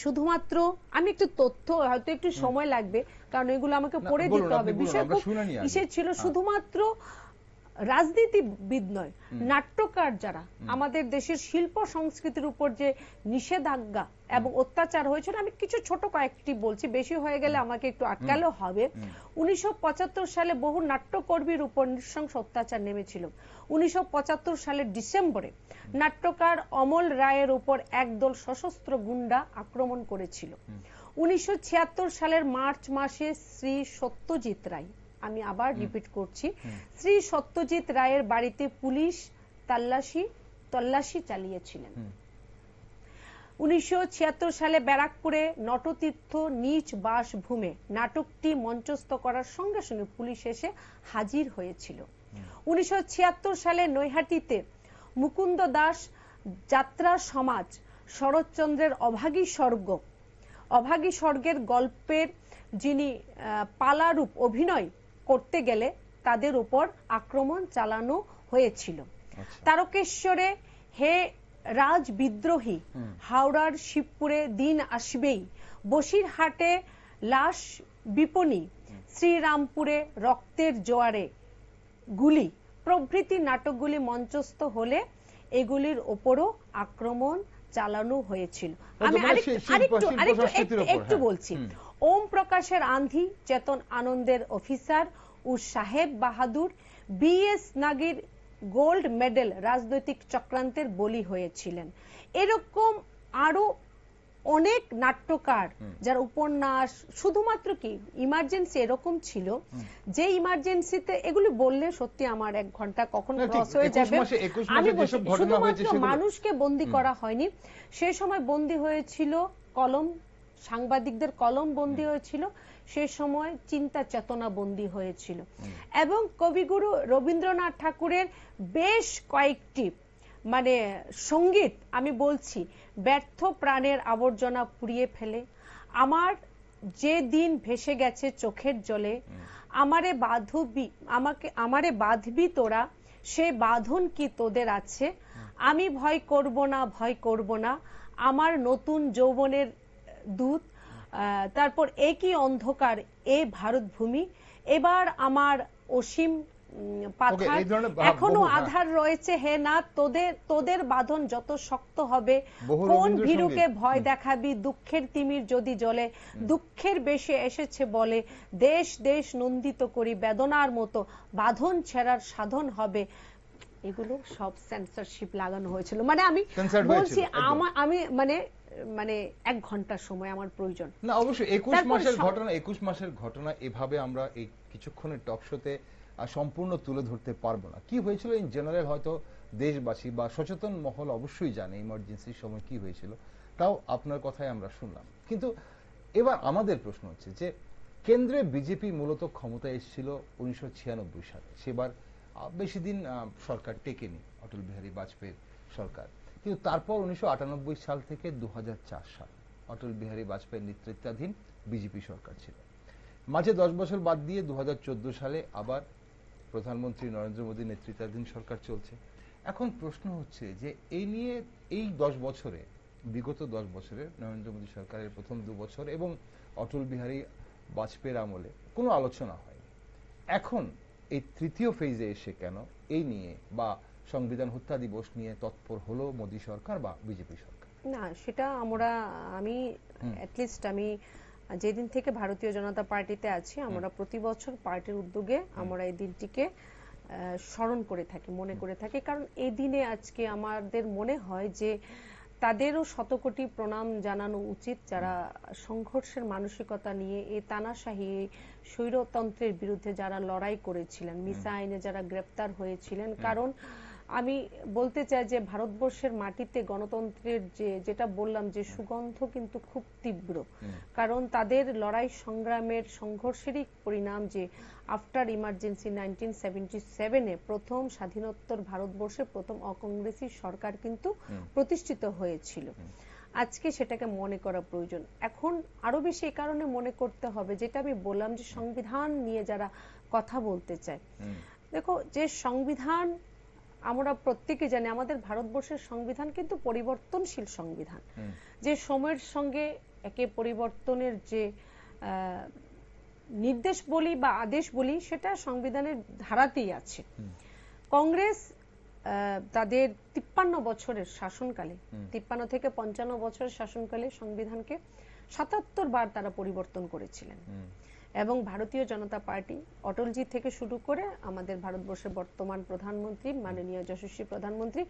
শুধুমাত্র আমি একটু তথ্য, হয়তো একটু সময় লাগবে কারণ এগুলো আমাকে পড়ে দিতে হবে, বিষয় কিসে ছিল, শুধুমাত্র রাজনীতিবিদ নয়, নাট্যকার যারা আমাদের দেশের শিল্প সংস্কৃতির উপর যে নিষেধাজ্ঞা এবং অত্যাচার হয়েছিল, আমি কিছু ছোট কয়েকটি বলছি, বেশি হয়ে গেলে আমাকে একটু আটকালেও হবে। 1975 সালে বহু নাট্যকর্মীর উপর নৃশংস অত্যাচার নেমেছিল। 1975 সালের ডিসেম্বরে নাট্যকার অমল রায়ের উপর একদল সশস্ত্র গুন্ডা আক্রমণ করেছিল। 1976 সালের মার্চ মাসে শ্রী সত্যজিৎ রায়, আমি আবার রিপিট করছি, শ্রী সত্যজিৎ রায়ের বাড়িতে পুলিশ তল্লাশি চালিয়েছিলেন। 1976 সালে ব্যারাকপুরে নটতীর্থ নিজ বাসভূমে নাটকটি মঞ্চস্থ করার সঙ্গে সঙ্গে পুলিশ এসে হাজির হয়েছিল। 1976 সালে নৈহাটিতে মুকুন্দ দাস যাত্রা সমাজ শরৎচন্দ্রের অভাগী স্বর্গের গল্পের যিনি পালারূপ অভিনয় করতে গেলে তাদের উপর আক্রমণ চালানো হয়েছিল। তারকেশ্বরে হে রাজ বিদ্রোহী, হাওড়ার শিবপুরে দিন আসবেই, বসিরহাটে লাশ বিপণী, শ্রীরামপুরে রক্তের জোয়ারে গুলি প্রভৃতি নাটকগুলি মঞ্চস্থ হলে এগুলির ওপরও আক্রমণ চালানো হয়েছিল। আমি আরেকটু বলছি। ওম প্রকাশের আন্ধি, চেতন আনন্দের অফিসার ও সাহেব বাহাদুর, বিএস নাগির গোল্ড মেডেল রাজনৈতিক চক্রান্তের বলি হয়েছিলেন। এরকম আরো অনেক নাট্যকার যার উপন্যাস, শুধুমাত্র কি ইমার্জেন্সি এরকম ছিল যে ইমার্জেন্সিতে এগুলি বললে সত্যি আমার 1 ঘন্টা কখন ক্রস হয়ে যাবে। আমি শুধুমাত্র মানুষকে বন্দী করা হয়নি, সেই সময় বন্দী হয়েছিল কলম, সাংবাদিকদের কলম বন্দী হয়েছিল, সেই সময় চিন্তা চেতনা বন্দী হয়েছিল। এবং কবিগুরু রবীন্দ্রনাথ ঠাকুরের বেশ কয়েকটি সঙ্গীত আমি বলছি, ব্যর্থ প্রাণের আবর্জনা পুড়িয়ে ফেলে, আমার যে দিন ভেসে গেছে চোখের জলে, আমারে বাঁধবি তোরা, সে বাঁধন কি তোদের আছে, আমি ভয় করব না, ভয় করব না, আমার নতুন যৌবনের দূত, তারপর একই অন্ধকার এ ভারত ভূমি, এবার আমার অসীম পাথার, এখনো আধার রয়েছে হে না, তোদের বাঁধন যত শক্ত হবে, কোন ভীরুকে ভয় দেখাবি, দুঃখের তিমির যদি জ্বলে, দুঃখের বেশে এসেছে বলে, দেশ দেশ নন্দিত করি বেদনার মতো, বাঁধন ছেঁড়ার সাধন হবে। এগুলো সব সেন্সরশিপ লাগানো হয়েছিল। মানে আমি বলছি আমি মানে 1 ঘন্টা সময় আমার প্রয়োজন না। অবশ্যই 21 মাসের ঘটনা এভাবে আমরা এই কিছুক্ষণের টক শোতে সম্পূর্ণ তুলে ধরতে পারবো না। কি হয়েছিল ইন জেনারেল হয়তো দেশবাসী বা সচেতন মহল অবশ্যই জানে ইমার্জেন্সির সময় কি হয়েছিল, তাও আপনার কথাই আমরা শুনলাম। কিন্তু এবার আমাদের প্রশ্ন হচ্ছে যে কেন্দ্রে বিজেপি মূলত ক্ষমতায় এসেছিল 1996 সালে, সেবার বেশি দিন সরকার টেকেনি অটল বিহারী বাজপেয়ীর সরকার। কিন্তু তারপর 1998 সাল থেকে 2004 সাল অটল বিহারী বাজপেয়ীর নেতৃত্বাধীন বিজেপি সরকার ছিল। মাঝে 10 বছর বাদ দিয়ে 2014 সালে আবার প্রধানমন্ত্রী নরেন্দ্র মোদীর নেতৃত্বাধীন সরকার চলছে। এখন প্রশ্ন হচ্ছে যে এই নিয়ে এই 10 বছরে, বিগত 10 বছরে নরেন্দ্র মোদী সরকারের প্রথম 2 বছর এবং অটল বিহারী বাজপেয়ীর আমলে কোনো আলোচনা হয়নি। এখন এই তৃতীয় ফেজে এসে কেন এই নিয়ে বা সংবিধান হত্যা দিবস নিয়ে তৎপর হলো মোদী সরকার বা বিজেপি সরকার? না, সেটা আমি অ্যাটলিস্ট আমি যেদিন থেকে ভারতীয় জনতা পার্টিতে আছি, আমরা প্রতি বছর পার্টির উদ্যোগে আমরা এই দিনটিকে স্মরণ করে থাকি, মনে করে থাকি। কারণ এই দিনে আজকে আমাদের মনে হয় যে তাদেরও শতকোটি প্রণাম জানানো উচিত, যারা সংঘর্ষের মানসিকতা নিয়ে এই তানাশাহী স্বৈরতন্ত্রের বিরুদ্ধে যারা লড়াই করেছিলেন, মিসা আইনে যারা গ্রেপ্তার হয়েছিলেন। কারণ আমি বলতে চাই যে ভারতবর্ষের মাটিতে গণতন্ত্রের যেটা বললাম যে সুগন্ধ কিন্তু খুব তীব্র, কারণ তাদের লড়াই সংগ্রামের সংঘর্ষেরই পরিণাম যে আফটার ইমার্জেন্সি 1977-এ প্রথম স্বাধীনোত্তর ভারতবর্ষে প্রথম অকংগ্রেসী সরকার কিন্তু প্রতিষ্ঠিত হয়েছিল। আজকে সেটাকে মনে করা প্রয়োজন। এখন আরো বেশি এই কারণে মনে করতে হবে, যেটা আমি বললাম যে সংবিধান নিয়ে যারা কথা বলতে চায়, দেখো যে সংবিধান আমরা প্রত্যেকে জানি, আমাদের ভারতবর্ষের সংবিধান কিন্তু পরিবর্তনশীল সংবিধান, যে সময়ের সঙ্গে একে পরিবর্তনের যে নির্দেশ বলি বা আদেশ বলি সেটা সংবিধানের ধারাতেই আছে। কংগ্রেস তাদের 53 বছরের শাসনকালে, 53 থেকে 55 বছরের শাসনকালে সংবিধানকে 77 বার তারা পরিবর্তন করেছিলেন। এবং ভারতীয় জনতা পার্টি অটলজি থেকে শুরু করে আমাদের ভারতবর্ষের বর্তমান প্রধানমন্ত্রী মাননীয় যশস্বী প্রধানমন্ত্রী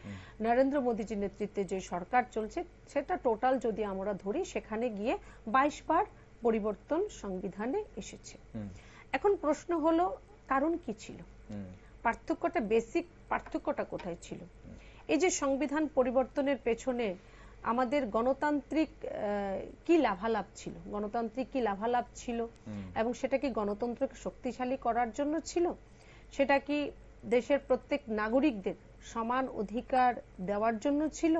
নরেন্দ্র মোদীজির নেতৃত্বে যে সরকার চলছে, সেটা টোটাল যদি আমরা ধরি সেখানে গিয়ে 22 বার পরিবর্তন সংবিধানে এসেছে। এখন প্রশ্ন হলো কারণ কি ছিল, পার্থক্যটা, বেসিক পার্থক্যটা কোথায় ছিল? এই যে সংবিধান পরিবর্তনের পেছনে আমাদের গণতান্ত্রিক কি লাভালাভ ছিল, গণতান্ত্রিক কি লাভালাভ ছিল, এবং সেটা কি গণতন্ত্রকে শক্তিশালী করার জন্য ছিল, সেটা কি দেশের প্রত্যেক নাগরিকদের সমান অধিকার দেওয়ার জন্য ছিল,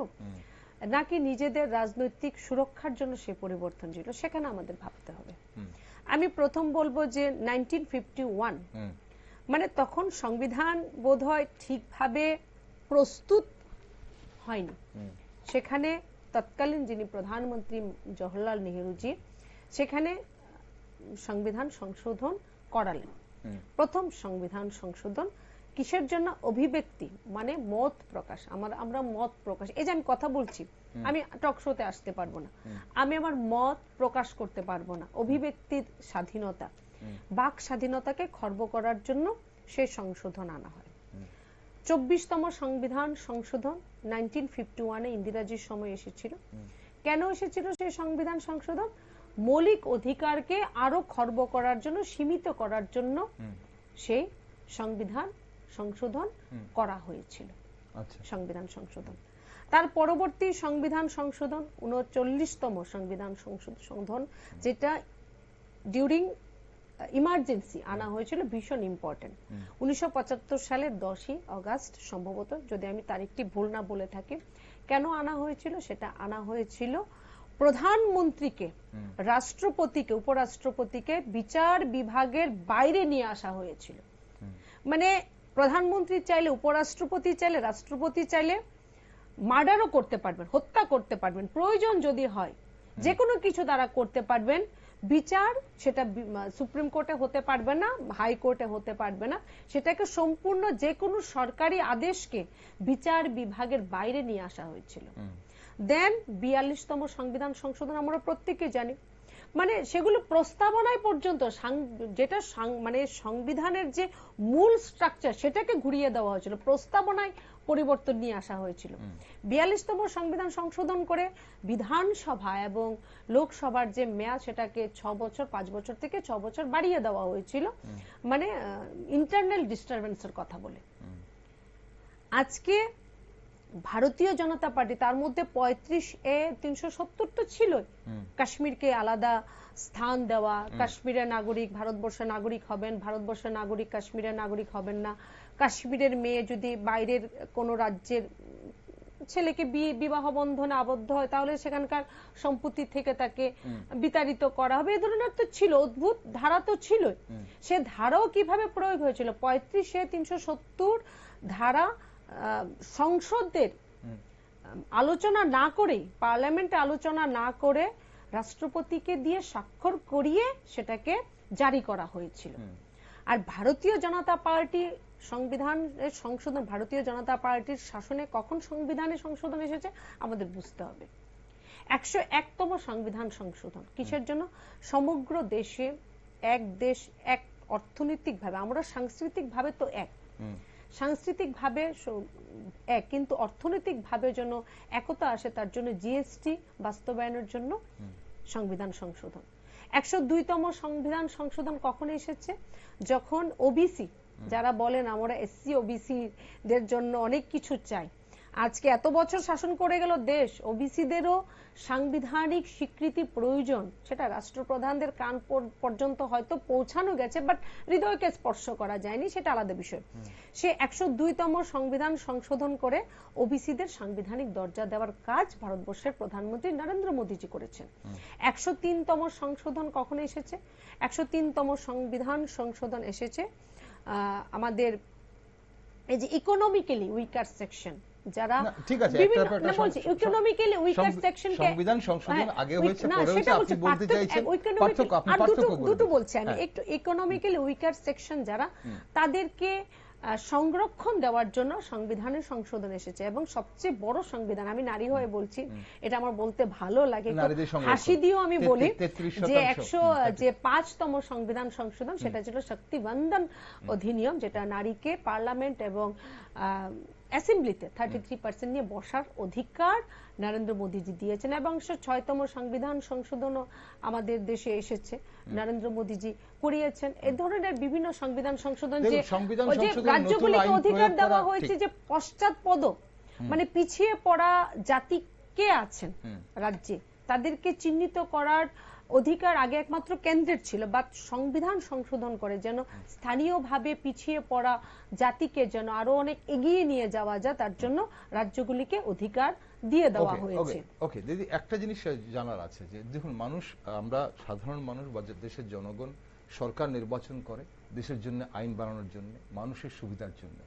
নাকি নিজেদের রাজনৈতিক সুরক্ষার জন্য সে পরিবর্তন ছিল? সেখানে আমাদের ভাবতে হবে। আমি প্রথম বলবো যে 1951 মানে তখন সংবিধান বোধহয় ঠিকভাবে প্রস্তুত হয়নি। সেখানে তৎকালীন যিনি প্রধানমন্ত্রী জওহরলাল নেহরুজি সেখানে সংবিধান সংশোধন করালেন। প্রথম সংবিধান সংশোধন কিসের জন্য? অভিব্যক্তি মানে মত প্রকাশ। আমরা মত প্রকাশ, এই যে আমি কথা বলছি, আমি টক শোতে আসতে পারবো না, আমি আমার মত প্রকাশ করতে পারবো না, অভিব্যক্তির স্বাধীনতা, বাক স্বাধীনতাকে খর্ব করার জন্য সেই সংশোধন আনা হয়। 24তম সংবিধান সংশোধন 1951-এ ইন্দিরাজির সময় এসেছিল। কেন এসেছিল সেই সংবিধান সংশোধন? মৌলিক অধিকারকে আরো খর্ব করার জন্য, সীমিত করার জন্য সেই সংবিধান সংশোধন করা হয়েছিল। সংবিধান সংশোধন, তার পরবর্তী সংবিধান সংশোধন 39তম সংবিধান সংশোধন, যেটা ডিউরিং ইমার্জেন্সি আনা হয়েছিল, ভীষণ ইম্পর্টেন্ট। 1975 সালের 10ই অগাস্ট সম্ভবত, যদি আমি তারিখটি ভুল না বলে থাকি। কেন আনা হয়েছিল? সেটা আনা হয়েছিল প্রধানমন্ত্রীকে, রাষ্ট্রপতিকে, উপরাষ্ট্রপতিকে বিচার বিভাগের বাইরে নিয়ে আসা হয়েছিল। মানে প্রধানমন্ত্রী চাইলে, উপরাষ্ট্রপতি চাইলে, রাষ্ট্রপতি চাইলে মার্ডারও করতে পারবেন, হত্যা করতে পারবেন, প্রয়োজন যদি হয় যে কোনো কিছু তারা করতে পারবেন। বিচার সেটা সুপ্রিম কোর্টে হতে পারবে না, হাইকোর্টে হতে পারবে না, সেটাকে সম্পূর্ণ যে কোনো সরকারি আদেশকে বিচার বিভাগের বাইরে নিয়ে আসা হয়েছিল। দেন 42তম সংবিধান সংশোধন আমরা প্রত্যেকে জানি, মানে সেগুলো প্রস্তাবনায় পর্যন্ত যেটা মানে সংবিধানের যে মূল স্ট্রাকচার সেটাকে ঘুরিয়ে দেওয়া হয়েছিল, প্রস্তাবনায় পরিবর্তন নিয়ে আসা হয়েছিল। 42তম সংবিধান সংশোধন করে বিধানসভা এবং লোকসভার যে মেয়াদ সেটাকে 6 বছর, 5 বছর থেকে 6 বছর বাড়িয়ে দেওয়া হয়েছিল, মানে ইন্টারনাল ডিস্টারবেন্সের কথা বলে। আজকে ভারতীয় জনতা পার্টি, তার মধ্যে 35A 370 তো ছিল, কাশ্মীরকে আলাদা স্থান দেওয়া, কাশ্মীরের নাগরিক ভারতবর্ষের নাগরিক হবেন, ভারতবর্ষের নাগরিক কাশ্মীরের নাগরিক হবেন না, কাশ্মীরের মেয়ে যদি বাইরের কোন রাজ্যের ছেলেকে বিবাহ বন্ধনে আবদ্ধ হয় তাহলে সেখানকার সম্পত্তি থেকে তাকে বিতাড়িত করা হবে, এই ধরনের তো ছিল, অদ্ভুত ধারা তো ছিল। সে ধারাও কিভাবে প্রয়োগ হয়েছিল? 35A 370 ধারা সংসদের আলোচনা না করে, পার্লামেন্টে আলোচনা না করে রাষ্ট্রপতিকে দিয়ে স্বাক্ষর করিয়ে সেটাকে জারি করা হয়েছিল। আর ভারতীয় জনতা পার্টি সংবিধানের সংশোধন, ভারতীয় জনতা পার্টির শাসনে কখন সংবিধানে সংশোধন এসেছে আমাদের বুঝতে হবে। 101তম সংবিধান সংশোধন কিসের জন্য? সমগ্র দেশে এক দেশ, এক অর্থনৈতিক ভাবে, আমরা সাংস্কৃতিক ভাবে তো এক, সাংস্কৃতিক ভাবে এক, কিন্তু অর্থনৈতিক ভাবে যেন একতা আসে তার জন্য জিএসটি বাস্তবায়নের জন্য সংবিধান সংশোধন। 102তম সংবিধান সংশোধন কখন এসেছে? যখন ওবিসি, যারা বলেন আমরা এসসি ওবিসি দের জন্য অনেক কিছু চাই, আজকে এত বছর শাসন করে গেল দেশ, ওবিসিদেরও সাংবিধানিক স্বীকৃতি প্রয়োজন, সেটা রাষ্ট্রপ্রধানদের কান পর্যন্ত হয়তো পৌঁছানো গেছে, বাট হৃদয়কে স্পর্শ করা যায়নি, সেটা আলাদা বিষয়। সে 102তম সংবিধান সংশোধন করে ওবিসিদের সাংবিধানিক দরজা দেওয়ার কাজ ভারতবর্ষের প্রধানমন্ত্রী নরেন্দ্র মোদীজি করেছেন। 103তম সংশোধন কখন এসেছে? 103তম সংবিধান সংশোধন এসেছে আমাদের এই যে ইকোনমিক্যালি উইকার সেকশন, যারা ঠিক আছে, ইকোনমিক্যালি উইকার সেকশনকে সংবিধান সংশোধন আগে হয়েছে, পরে হয়েছে, আপনি বলতে চাইছেন পার্থক্য, আপনি পার্থক্য করুন। দুটো বলছি আমি, একটু ইকোনমিক্যালি উইকার সেকশন যারা, তাদেরকে সংরক্ষণ দেওয়ার জন্য সংবিধানের সংশোধন এসেছে। এবং সবচেয়ে বড় সংবিধান, আমি নারী হয়ে বলছি, এটা আমার বলতে ভালো লাগে, হাসি দিয়েও আমি বলি যে 5তম সংবিধান সংশোধন, সেটা ছিল শক্তিবন্ধন অধিনিয়ম, যেটা নারীকে পার্লামেন্ট এবং অ্যাসেম্বলিতে 33% নিয়ে বসার অধিকার নরেন্দ্র মোদীজি দিয়েছেন। এবং 6তম সংবিধান সংশোধনও আমাদের দেশে এসেছে, নরেন্দ্র মোদীজি করিয়েছেন। এই ধরনের বিভিন্ন সংবিধান সংশোধন, যে রাজ্যগুলিকে অধিকার দেওয়া হয়েছে যে পশ্চাৎপদ, মানে পিছিয়ে পড়া জাতি কে আছেন রাজ্যে, তাদেরকে চিহ্নিত করার অধিকার আগে একমাত্র কেন্দ্রের ছিল, বা সংবিধান সংশোধন করে যেন স্থানীয়ভাবে পিছিয়ে পড়া জাতিকে যেন আরো অনেক এগিয়ে নিয়ে যাওয়া যায়, তার জন্য রাজ্যগুলিকে অধিকার দিয়ে দেওয়া হয়েছে। ওকে দিদি, একটা জিনিস জানার আছে যে দেখুন, মানুষ, আমরা সাধারণ মানুষ বা দেশের জনগণ সরকার নির্বাচন করে দেশের জন্য, আইন বানানোর জন্য, মানুষের সুবিধার জন্য।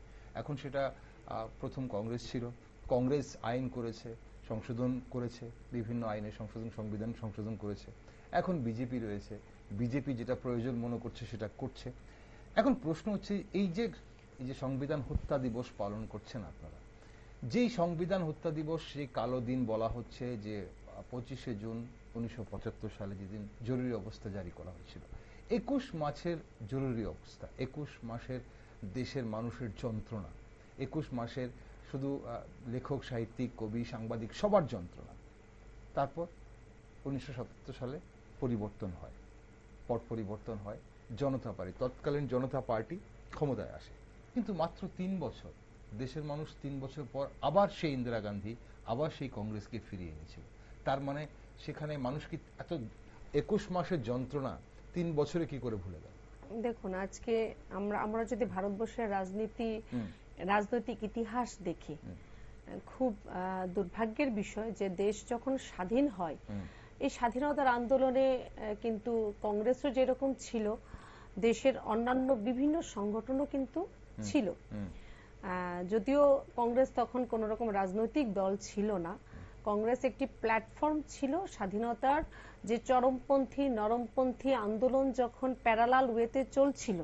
এখন সেটা প্রথম কংগ্রেস ছিল, কংগ্রেস আইন করেছে, সংশোধন করেছে, বিভিন্ন আইনের সংশোধন, সংবিধান সংশোধন করেছে। এখন বিজেপি রয়েছে, বিজেপি যেটা প্রয়োজন মনে করছে সেটা করছে। এখন প্রশ্ন হচ্ছে, এই যে সংবিধান হত্যা দিবস পালন করছেন আপনারা, যেই সংবিধান হত্যা দিবস, সেই কালো দিন বলা হচ্ছে যে 25শে জুন 1975 সালে যেদিন জরুরি অবস্থা জারি করা হয়েছিল, 21 মাসের জরুরি অবস্থা, 21 মাসের দেশের মানুষের যন্ত্রণা, 21 মাসের শুধু লেখক, সাহিত্যিক, কবি, সাংবাদিক সবার যন্ত্রণা। তারপর 1977 সালে পরিবর্তন হয়, পট পরিবর্তন হয়, জনতা পার্টি, তৎকালীন জনতা পার্টি ক্ষমতায় আসে। কিন্তু মাত্র 3 বছর, দেশের মানুষ 3 বছর পর আবার সেই ইন্দিরা গান্ধী, আবার সেই কংগ্রেসকে ফিরিয়ে এনেছিল। তার মানে সেখানে মানুষ কি এত 21 মাসের যন্ত্রণা 3 বছরে কি করে ভুলে গেল? দেখুন, আজকে আমরা যদি ভারতবর্ষের রাজনৈতিক ইতিহাস দেখি, খুব দুর্ভাগ্যের বিষয় যে দেশ যখন স্বাধীন হয় এই স্বাধীনতার আন্দোলনে কিন্তু কংগ্রেসও যেরকম ছিল, দেশের অন্যান্য বিভিন্ন সংগঠনও কিন্তু ছিল। যদিও কংগ্রেস তখন কোন রকম রাজনৈতিক দল ছিল না, কংগ্রেস একটি প্ল্যাটফর্ম ছিল স্বাধীনতার যে চরমপন্থী নরমপন্থী আন্দোলন যখন প্যারালাল ওয়েতে চলছিল,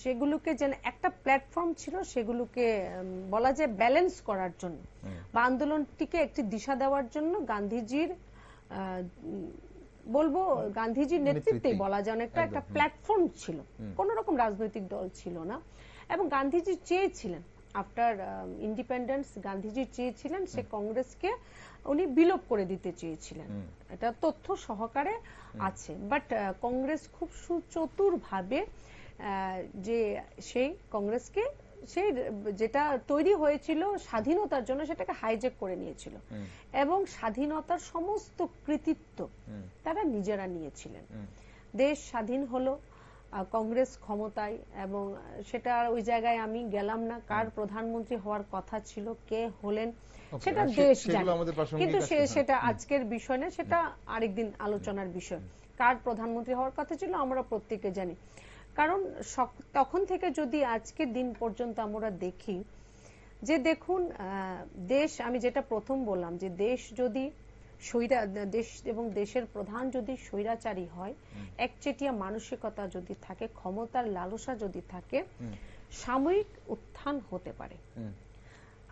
সেগুলোকে যেন একটা প্ল্যাটফর্ম ছিল, সেগুলোকে বলা যায় ব্যালেন্স করার জন্য বা আন্দোলনটিকে একটি দিশা দেওয়ার জন্য গান্ধীজির বলবো গান্ধীজির নেতৃত্বেই বলা যায় অনেকটা একটা প্ল্যাটফর্ম ছিল, কোন রকম রাজনৈতিক দল ছিল না। এবং গান্ধীজি চেয়েছিলেন আফটার ইন্ডিপেন্ডেন্স, গান্ধীজি চেয়েছিলেন সে কংগ্রেসকে উনি বিলোপ করে দিতে চেয়েছিলেন, এটা তথ্য সহকারে আছে। বাট কংগ্রেস খুব সুচতুর ভাবে যে সেই কংগ্রেসকে সেই যেটা তৈরি হয়েছিল স্বাধীনতার জন্য সেটাকে হাইজ্যাক করে নিয়েছিল এবং স্বাধীনতার সমস্ত কৃতিত্ব তারা নিজেরা নিয়েছিলেন। দেশ স্বাধীন হলো, কংগ্রেস ক্ষমতায়, এবং সেটা ওই জায়গায় আমি গেলাম না, কার প্রধানমন্ত্রী হওয়ার কথা ছিল, কে হলেন সেটা দেশ জানে, কিন্তু সেটা আজকের বিষয় না, সেটা আরেকদিন আলোচনার বিষয়। কার প্রধানমন্ত্রী হওয়ার কথা ছিল আমরা প্রত্যেকে জানি। কারণ তখন থেকে যদি আজকের দিন পর্যন্ত আমরা দেখি যে দেখুন দেশ, আমি যেটা প্রথম বললাম যে দেশ যদি দেশ এবং দেশের প্রধান যদি স্বৈরাচারী হয়, একচেটিয়া মানসিকতা যদি থাকে, ক্ষমতার লালসা যদি থাকে, সাময়িক উত্থান হতে পারে।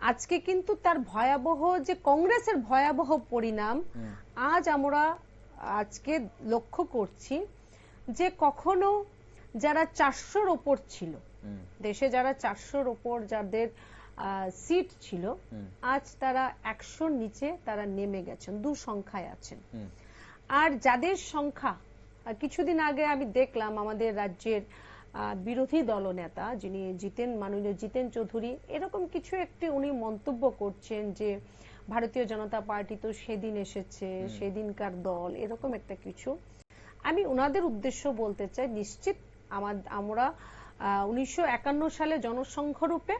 আজকে কিন্তু তার ভয়াবহ যে কংগ্রেসের ভয়াবহ পরিণাম আজ আমরা আজকে লক্ষ্য করছি যে কখনো যারা 400-র উপর ছিল দেশে, যারা 400-র উপর যাদের সিট ছিল, আজ তারা 100-র নিচে তারা নেমে গেছেন, দু সংখ্যায় আছেন। আর যাদের সংখ্যা, কিছুদিন আগে আমি দেখলাম আমাদের রাজ্যের বিরোধী দলনেতা যিনি মাননীয় জিতেন চৌধুরী এরকম কিছু একটি উনি মন্তব্য করছেন যে ভারতীয় জনতা পার্টি তো সেদিন এসেছে, সেদিনকার দল, এরকম একটা কিছু। আমি ওনাদের উদ্দেশ্য বলতে চাই, নিশ্চিত আমরা 1951 সালে জনসংঘ রূপে,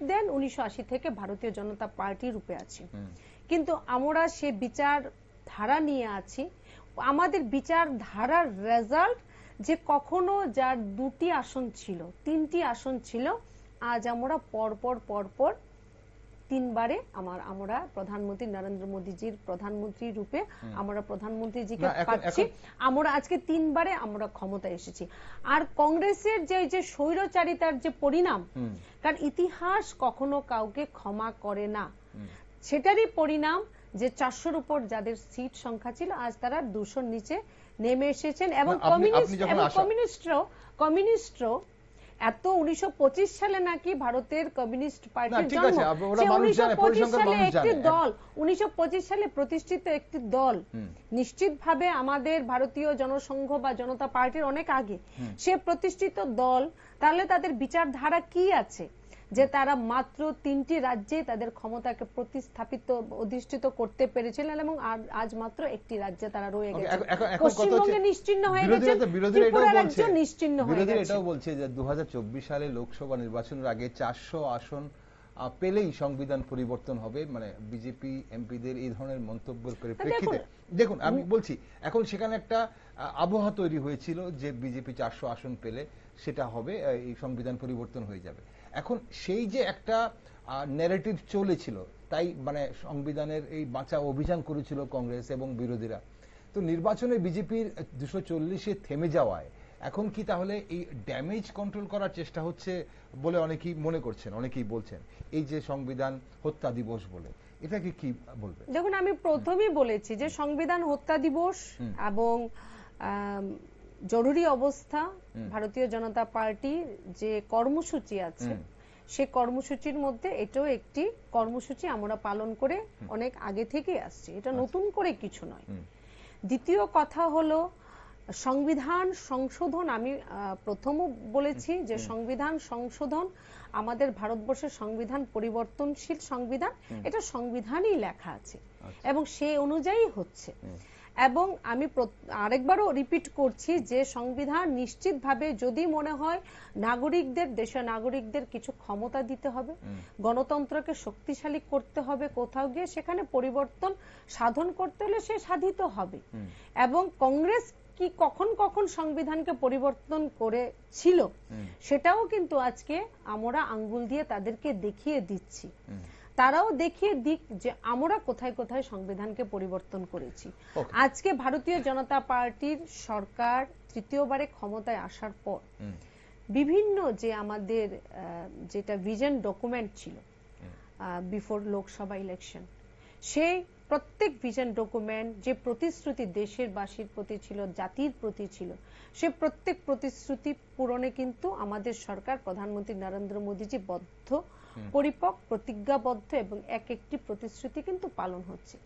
দেন 1980 থেকে ভারতীয় জনতা পার্টি রূপে আছি, কিন্তু আমরা সে বিচার ধারা নিয়ে আছি। আমাদের বিচার ধারার রেজাল্ট যে কখনো যার 2টি আসন ছিল, 3টি আসন ছিল, আজ আমরা পরপর 3বারে আমরা প্রধানমন্ত্রী নরেন্দ্র মোদীজির প্রধানমন্ত্রী রূপে আমরা প্রধানমন্ত্রীজিকে পাচ্ছি, আমরা আজকে 3বারে আমরা ক্ষমতায় এসেছি। আর কংগ্রেসের যে স্বৈরচারিতার যে পরিণাম, কারণ ইতিহাস কখনো কাউকে ক্ষমা করে না, সেটারই পরিণাম যে 400-র উপর যাদের সিট সংখ্যা ছিল আজ তারা 200-র নিচে নেমে এসেছেন। এবং কমিউনিস্টরাও এত 1925 সালে নাকি ভারতের কমিউনিস্ট পার্টির জন্ম, 1925 সালে একটি দল, 1925 সালে প্রতিষ্ঠিত একটি দল, নিশ্চিতভাবে আমাদের ভারতীয় জনসংঘ বা জনতা পার্টির অনেক আগে সে প্রতিষ্ঠিত দল, তাহলে তাদের বিচারধারা কি আছে যে তারা মাত্র 3টি রাজ্যে তাদের ক্ষমতাকে প্রতিস্থাপিত অধিষ্ঠিত করতে পেরেছিলেন এবং আজ মাত্র একটি রাজ্যে তারা রয়ে গেছে। পশ্চিমবঙ্গে নিশ্চিহ্ন হয়ে গেছে, ত্রিপুরা রাজ্য নিশ্চিহ্ন হয়ে গেছে। বিরোধীরা এটাও বলছে যে 2024 সালে লোকসভা নির্বাচনের আগে 400 আসন পেলেই সংবিধান পরিবর্তন হবে, মানে বিজেপি এমপিদের এই ধরনের মন্তব্যের পরিপ্রেক্ষিতে দেখুন আমি বলছি এখন সেখানে একটা আবহাওয়া তৈরি হয়েছিল যে বিজেপি 400 আসন পেলে সেটা হবে, এই সংবিধান পরিবর্তন হয়ে যাবে। এখন সেই যে একটা ন্যারেটিভ চলেছিল, তাই মানে সংবিধানের এই বাঁচাও অভিযান করেছিল কংগ্রেস এবং বিরোধীরা, তো নির্বাচনে বিজেপির 240-এ থেমে যাওয়ায় এখন কি তাহলে এই ড্যামেজ কন্ট্রোল করার চেষ্টা হচ্ছে বলে অনেকেই মনে করছেন, অনেকেই বলছেন, এই যে সংবিধান হত্যা দিবস বলে, এটাকে কি বলবেন? দেখুন, আমি প্রথমেই বলেছি যে সংবিধান হত্যা দিবস এবং জরুরি অবস্থা, ভারতীয় জনতা পার্টির যে কর্মসূচি আছে সে কর্মসূচির মধ্যে এটাও একটি কর্মসূচি আমরা পালন করে অনেক আগে থেকে আসছি, এটা নতুন করে কিছু নয়। দ্বিতীয় কথা হলো সংবিধান সংশোধন, আমি প্রথমও বলেছি যে সংবিধান সংশোধন, আমাদের ভারতবর্ষের সংবিধান পরিবর্তনশীল সংবিধান, এটা সংবিধানই লেখা আছে এবং সে অনুযায়ী হচ্ছে। এবং আমি আরেকবারও রিপিট করছি যে সংবিধান নিশ্চিতভাবে যদি মনে হয় নাগরিকদের, দেশের নাগরিকদের কিছু ক্ষমতা দিতে হবে, গণতন্ত্রকে শক্তিশালী করতে হবে, কোথাও গিয়ে সেখানে পরিবর্তন সাধন করতে হলে সে সাধিত হবে। এবং কংগ্রেস কি কখন কখন সংবিধানকে পরিবর্তন করেছিল সেটাও কিন্তু আজকে আমরা আঙ্গুল দিয়ে তাদেরকে দেখিয়ে দিচ্ছি। তারাও দেখিয়ে দিক যে আমরা কোথায় কোথায় সংবিধানকে পরিবর্তন করেছি। আজকে ভারতীয় জনতা পার্টির সরকার তৃতীয়বারে ক্ষমতায় আসার পর বিভিন্ন যে আমাদের যেটা ভিশন ডকুমেন্ট ছিল বিফোর লোকসভা ইলেকশন, সেই প্রত্যেক ভিশন ডকুমেন্ট যে প্রতিশ্রুতি দেশের বাসীর প্রতি ছিল, জাতির প্রতি ছিল, সে প্রত্যেক প্রতিশ্রুতি পূরণে কিন্তু আমাদের সরকার, প্রধানমন্ত্রী নরেন্দ্র মোদীজি বদ্ধ পরিপক, প্রতিজ্ঞাবদ্ধ এবং এক একটি প্রতিশ্রুতি কিন্তু পালন হচ্ছে।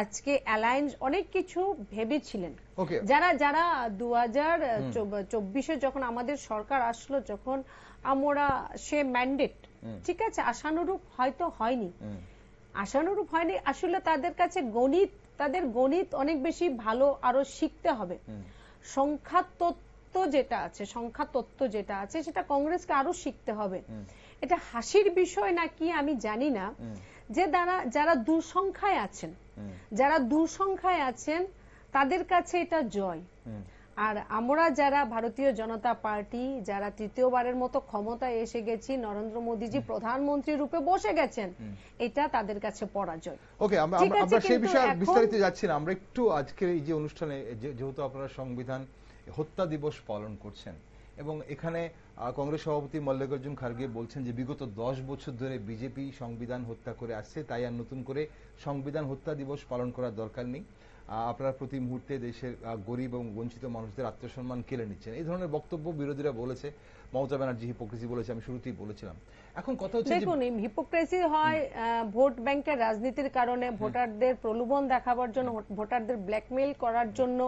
আজকে অ্যালায়েন্স অনেক কিছু ভেবেছিলেন যারা যারা 2024-এ যখন আমাদের সরকার আসলো, যখন আমরা সে ম্যান্ডেট ঠিক আছে আশানুরূপ হয়তো হয়নি, আশানুরূপ হয়নি, আসলে তাদের কাছে তাদের গণিত অনেক বেশি ভালো আরো শিখতে হবে। সংখ্যা তত্ত্ব যেটা আছে সেটা কংগ্রেসকে আরো শিখতে হবে। এটা হাসির বিষয় নাকি আমি জানি না যে যারা দুঃসংখ্যায় আছেন তাদের কাছে এটা জয়, আর আমরা যারা ভারতীয় জনতা পার্টি যারা তৃতীয়বারের মতো ক্ষমতায় এসে গেছি, নরেন্দ্র মোদীজি প্রধানমন্ত্রী রূপে বসে গেছেন, এটা তাদের কাছে পরাজয়। ওকে, আমরা সেই বিষয়ে বিস্তারিত যাচ্ছি না। আমরা একটু আজকের এই যে অনুষ্ঠানে, যেহেতু আপনারা সংবিধান হত্যা দিবস পালন করছেন এবং এখানে কংগ্রেস সভাপতি মল্লিকার্জুন খার্গে বলছেন যে বিগত 10 বছর ধরে বিজেপি সংবিধান হত্যা করে আসছে, তাই আর নতুন করে সংবিধান হত্যা দিবস পালন করার দরকার নেই, আপনারা প্রতি মুহূর্তে দেশের গরিব এবং বঞ্চিত মানুষদের আত্মসম্মান কেড়ে নিচ্ছেন। এই ধরনের বক্তব্য বিরোধীরা বলেছে। মমতা ব্যানার্জি হিপোক্রেসি বলেছে, আমি শুরুতেই বলেছিলাম। এখন কথা হচ্ছে, দেখুন হিপোক্রেসি হয় ভোট ব্যাংকের রাজনীতির কারণে, ভোটারদের প্রলোভন দেখাবার জন্য, ভোটারদের ব্ল্যাকমেইল করার জন্য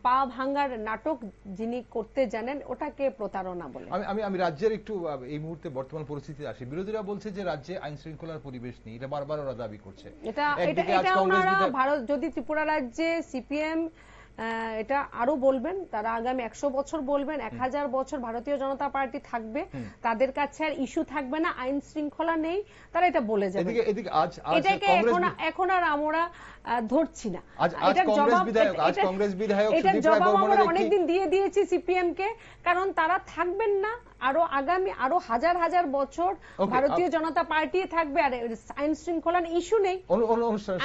পা ভাঙার নাটক যিনি করতে জানেন ওটাকে প্রতারণা বলে। আমি রাজ্যের একটু এই মুহূর্তে বর্তমান পরিস্থিতি আসি। বিরোধীরা বলছে যে রাজ্যে আইন শৃঙ্খলার পরিবেশ নেই, এটা বারবার ওরা দাবি করছে। এটা ভারত যদি ত্রিপুরা রাজ্যে সিপিএম এটা আরো বলবেন, তারা আগামী 100 বছর বলবেন, 1000 বছর ভারতীয় জনতা পার্টি থাকবে, তাদের কাছে আর ইস্যু থাকবে না, আইন শৃঙ্খলা নেই, তারা এটা বলে যাবে। এটাকে এখন আর আমরা ধরছি না। এটার জবাব আমরা অনেকদিন দিয়ে দিয়েছি সিপিএম কে, কারণ তারা থাকবেন না আরো আগামী হাজার হাজার বছর ভারতীয় জনতা পার্টি থাকবে, আর আইন শৃঙ্খলার ইস্যু নেই,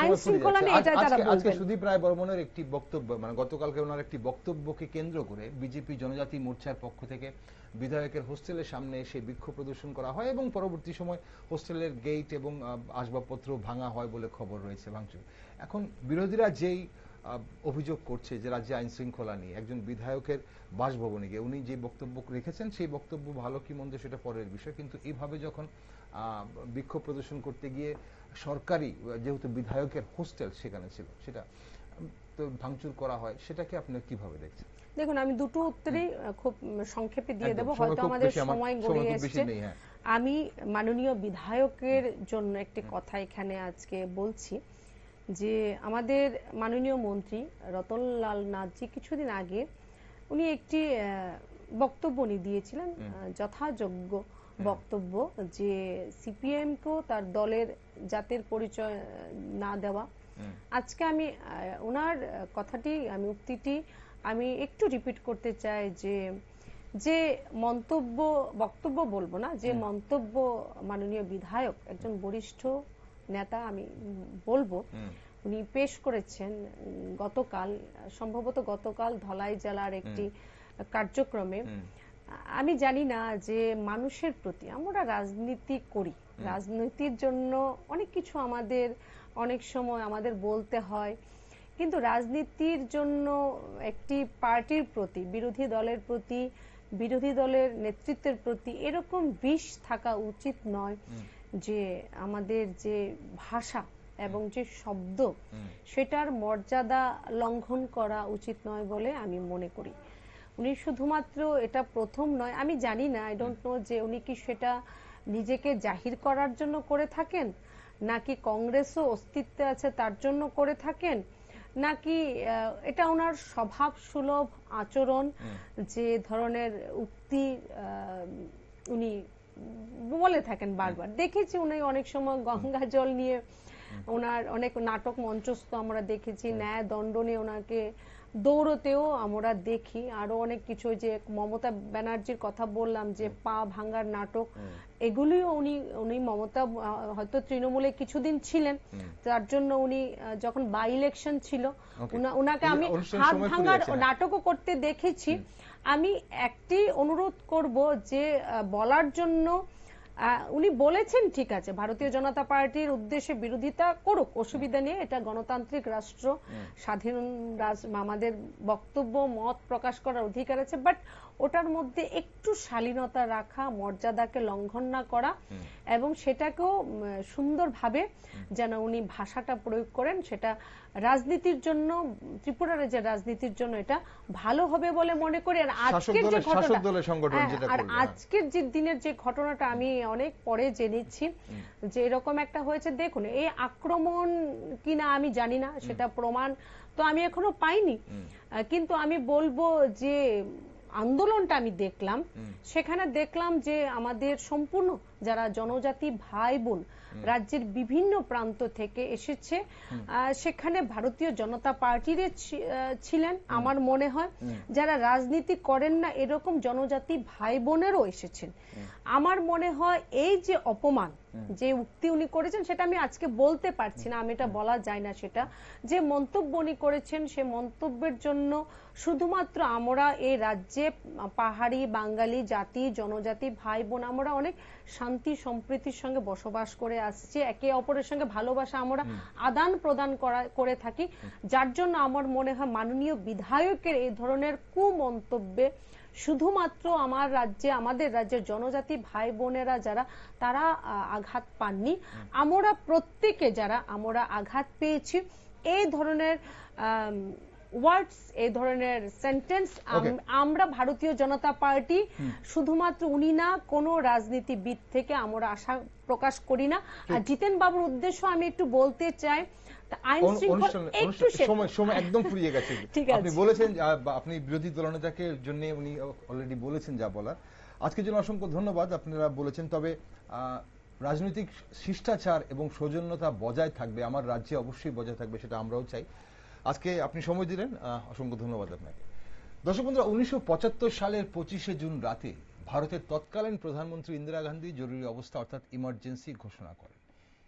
আইন শৃঙ্খলা নেই, এটা তারা বলবেন। আজকে সুদীপ রায় বর্মনের একটি বক্তব্য, মানে গতকালকে ওনার একটি বক্তব্যকে কেন্দ্র করে বিজেপি জনজাতি মোর্চার পক্ষ থেকে বিধায়কের হোস্টেলের সামনে এসে বিক্ষোভ প্রদর্শন করা হয় এবং পরবর্তী সময় হোস্টেলের গেট এবং আসবাবপত্র ভাঙা হয় বলে খবর রয়েছে, ভাঙচুর। এখন বিরোধীরা যেই অভিযোগ করছে যে রাজ্যে আইন শৃঙ্খলা নিয়ে, একজন বিধায়কের বাসভবনে গিয়ে উনি যে বক্তব্য রেখেছেন সেই বক্তব্য ভালো কি মন্দ সেটা পরের বিষয়, কিন্তু এইভাবে যখন বিক্ষোভ প্রদর্শন করতে গিয়ে সরকারি, যেহেতু বিধায়কের হোস্টেল সেখানে ছিল, সেটা তো ভাঙচুর করা হয়, সেটাকে আপনি কিভাবে দেখছেন? দেখুন, আমি দুটো উত্তরই খুব সংক্ষেপে দিয়ে দেব, হয়তো আমাদের সময় গড়িয়ে এসেছে। আমি মাননীয় বিধায়কের জন্য একটি কথা এখানে আজকে বলছি যে আমাদের মাননীয় মন্ত্রী রতনলাল নাথজি কিছুদিন আগে উনি একটি বক্তব্য দিয়েছিলেন, যথাযোগ্য বক্তব্য, যে সিপিএম কেও তার দলের জাতের পরিচয় না দেওয়া। আজকে আমি ওনার কথাটি, আমি উক্তিটি আমি একটু রিপিট করতে চাই যে বক্তব্য বলবো না, যে মন্তব্য মাননীয় বিধায়ক, একজন বরিষ্ঠ নেতা আমি বলবো, উনি পেশ করেছেন সম্ভবত গতকাল ধলাই জেলার একটি কার্যক্রমে। আমি জানি না যে মানুষের প্রতি আমরা রাজনীতি করি, রাজনীতির জন্য অনেক কিছু আমাদের অনেক সময় আমাদের বলতে হয়, কিন্তু রাজনীতির জন্য একটি পার্টির প্রতি, বিরোধী দলের প্রতি, বিরোধী দলের নেতৃত্বের প্রতি এরকম বিষ থাকা উচিত নয় যে আমাদের যে ভাষা এবং যে শব্দ সেটার মর্যাদা লঙ্ঘন করা উচিত নয় বলে আমি মনে করি। উনি শুধুমাত্র এটা প্রথম নয়, আমি জানি না, আই ডোন্ট নো যে উনি কি সেটা নিজেকে জাহির করার জন্য করে থাকেন, নাকি কংগ্রেসও অস্তিত্বে আছে তার জন্য করে থাকেন, নাকি এটা ওনার স্বভাব সুলভ আচরণ, যে ধরনের উক্তি উনি বলে থাকেন বারবার। দেখেছি উনি অনেক সময় গঙ্গা জল নিয়ে ওনার অনেক নাটক মঞ্চস্থ আমরা দেখেছি, ন্যায় দণ্ড নিয়ে ওনাকে দৌড়তেও আমরা দেখি, আরো অনেক কিছু, যে মমতা ব্যানার্জির কথা বললাম যে পা ভাঙার নাটক, এগুলিও উনি উনি মমতা হয়তো তৃণমূলে কিছুদিন ছিলেন, তার জন্য উনি যখন বাই ইলেকশন ছিল ওনাকে আমি হাত ভাঙার নাটকও করতে দেখেছি। আমি একটি অনুরোধ করব যে বলার জন্য, উনি বলেছেন ঠিক আছে ভারতীয় জনতা পার্টির উদ্দেশ্যে বিরোধিতা করুক, অসুবিধা নেই, এটা গণতান্ত্রিক রাষ্ট্র, স্বাধীন আমাদের বক্তব্য মত প্রকাশ করার অধিকার আছে, বাট ওটার মধ্যে একটু শালীনতা রাখা, মর্যাদাকে লঙ্ঘন না করা, এবং সেটাকেও সুন্দরভাবে যেন উনি ভাষাটা প্রয়োগ করেন, সেটা রাজনীতির জন্য, ত্রিপুরার যে রাজনীতির জন্য এটা ভালো হবে বলে মনে করি। আর আজকের যে ঘটনা, আর আজকের যে দিনের যে ঘটনাটা আমি অনেক পরে জেনেছি যে এরকম একটা হয়েছে। দেখুন, এই আক্রমণ কিনা আমি জানি না, সেটা প্রমাণ তো আমি এখনো পাইনি, কিন্তু আমি বলবো যে আন্দোলনটা আমি দেখলাম, সেখানে দেখলাম যে আমাদের সম্পূর্ণ যারা জনজাতি ভাই বোন রাজ্যের বিভিন্ন প্রান্ত থেকে এসেছে, সেখানে ভারতীয় জনতা পার্টির ছিলেন, আমার মনে হয় যারা রাজনীতি করেন না এরকম জনজাতি ভাই বোনেরও এসেছেন। আমার মনে হয় এই যে অপমান, যে উক্তি উনি করেছেন, সেটা আমি আজকে বলতে পারছি না, আমি এটা বলা যায় না, সেটা যে মন্তব্য উনি করেছেন, সে মন্তব্যের জন্য শুধুমাত্র আমরা এই রাজ্যে পাহাড়ি বাঙালি জাতি জনজাতি ভাই বোন আমরা অনেক শান্তি সম্প্রীতির সঙ্গে বসবাস করে আসছি, একে অপরের সঙ্গে ভালোবাসা আমরা আদান প্রদান করে থাকি, যার জন্য আমার মনে হয় মাননীয় বিধায়কের এই ধরনের কুমন্তব্যে শুধুমাত্র আমার রাজ্যে, আমাদের রাজ্যের জনজাতি ভাই বোনেরা যারা, তারা আঘাত পাননি, আমরা প্রত্যেকে যারা আমরা আঘাত পেয়েছি। এই ধরনের ওয়ার্ডস, এই ধরনের সেন্টেন্স আমরা ভারতীয় জনতা পার্টি, শুধুমাত্র উনি না, কোন রাজনীতিবিদ থেকে আমরা আশা প্রকাশ করি না। আর জিতেন বাবুর উদ্দেশ্য আমি একটু বলতে চাই, একদম ফুরিয়ে গেছে। আপনি বলেছেন, আপনি বিরোধী দলনেতাকে জন্য উনি অলরেডি বলেছেন যা বলার। আজকের জন্য অসংখ্য ধন্যবাদ, আপনারা বলেছেন। তবে রাজনৈতিক শিষ্টাচার এবং সৌজন্যতা বজায় থাকবে, আমার রাজ্যে অবশ্যই বজায় থাকবে, সেটা আমরাও চাই। আজকে আপনি সময় দিলেন, অসংখ্য ধন্যবাদ আপনাকে। দর্শক বন্ধুরা, 1975 সালের 25শে জুন রাতে ভারতের তৎকালীন প্রধানমন্ত্রী ইন্দিরা গান্ধী জরুরি অবস্থা অর্থাৎ ইমার্জেন্সি ঘোষণা করেন।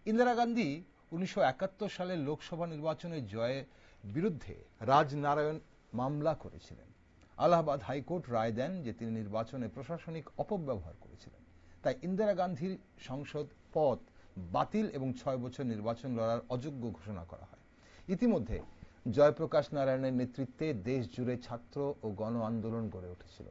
ইন্দিরা গান্ধী 1971 সালের লোকসভা নির্বাচনের জয়ের বিরুদ্ধে রাজনারায়ণ মামলা করেছিলেন। আলাহাবাদ হাইকোর্ট রায় দেন যে তিনি নির্বাচনে প্রশাসনিক অপব্যবহার করেছিলেন, তাই ইন্দিরা গান্ধীর সংসদ পদ বাতিল এবং 6 বছর নির্বাচন লড়ার অযোগ্য ঘোষণা করা হয়। ইতিমধ্যে জয়প্রকাশ নারায়ণের নেতৃত্বে দেশ জুড়ে ছাত্র ও গণ আন্দোলন গড়ে উঠেছিল।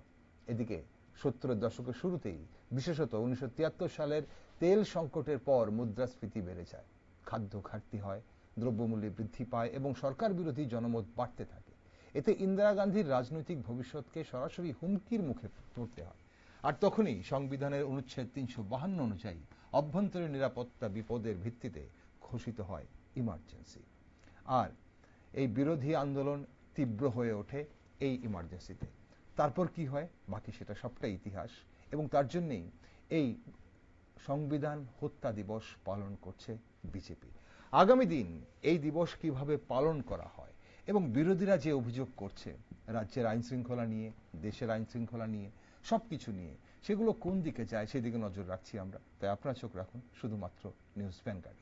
এদিকে 70-এর দশকের শুরুতেই, বিশেষত 1973 সালের তেল সংকটের পর মুদ্রাস্ফীতি বেড়ে যায়, খাদ্য ঘাটতি হয়, দ্রব্যমূল্য বৃদ্ধি পায় এবং সরকার বিরোধী জনমত বাড়তে থাকে। এতে ইন্দিরা গান্ধীর রাজনৈতিক ভবিষ্যৎকে সরাসরি হুমকির মুখে পড়তে হয়। আর তখনই সংবিধানের অনুচ্ছেদ 352 অনুযায়ী অভ্যন্তরীণ নিরাপত্তা বিপদের ভিত্তিতে ঘোষিত হয় ইমার্জেন্সি। আর এই বিরোধী আন্দোলন তীব্র হয়ে ওঠে এই ইমার্জেন্সিতে। তারপর কি হয় বাকি সেটা সবটাই ইতিহাস, এবং তার জন্যই এই সংবিধান হত্যা দিবস পালন করছে বিজেপি। আগামী দিন এই দিবস কিভাবে পালন করা হয় এবং বিরোধীরা যে অভিযোগ করছে রাজ্যের আইন শৃঙ্খলা নিয়ে, দেশের আইন শৃঙ্খলা নিয়ে, সবকিছু নিয়ে, সেগুলো কোন দিকে যায় সেদিকে নজর রাখছি আমরা। তাই আপনারা চোখ রাখুন শুধুমাত্র নিউজ ভ্যানগার্ড।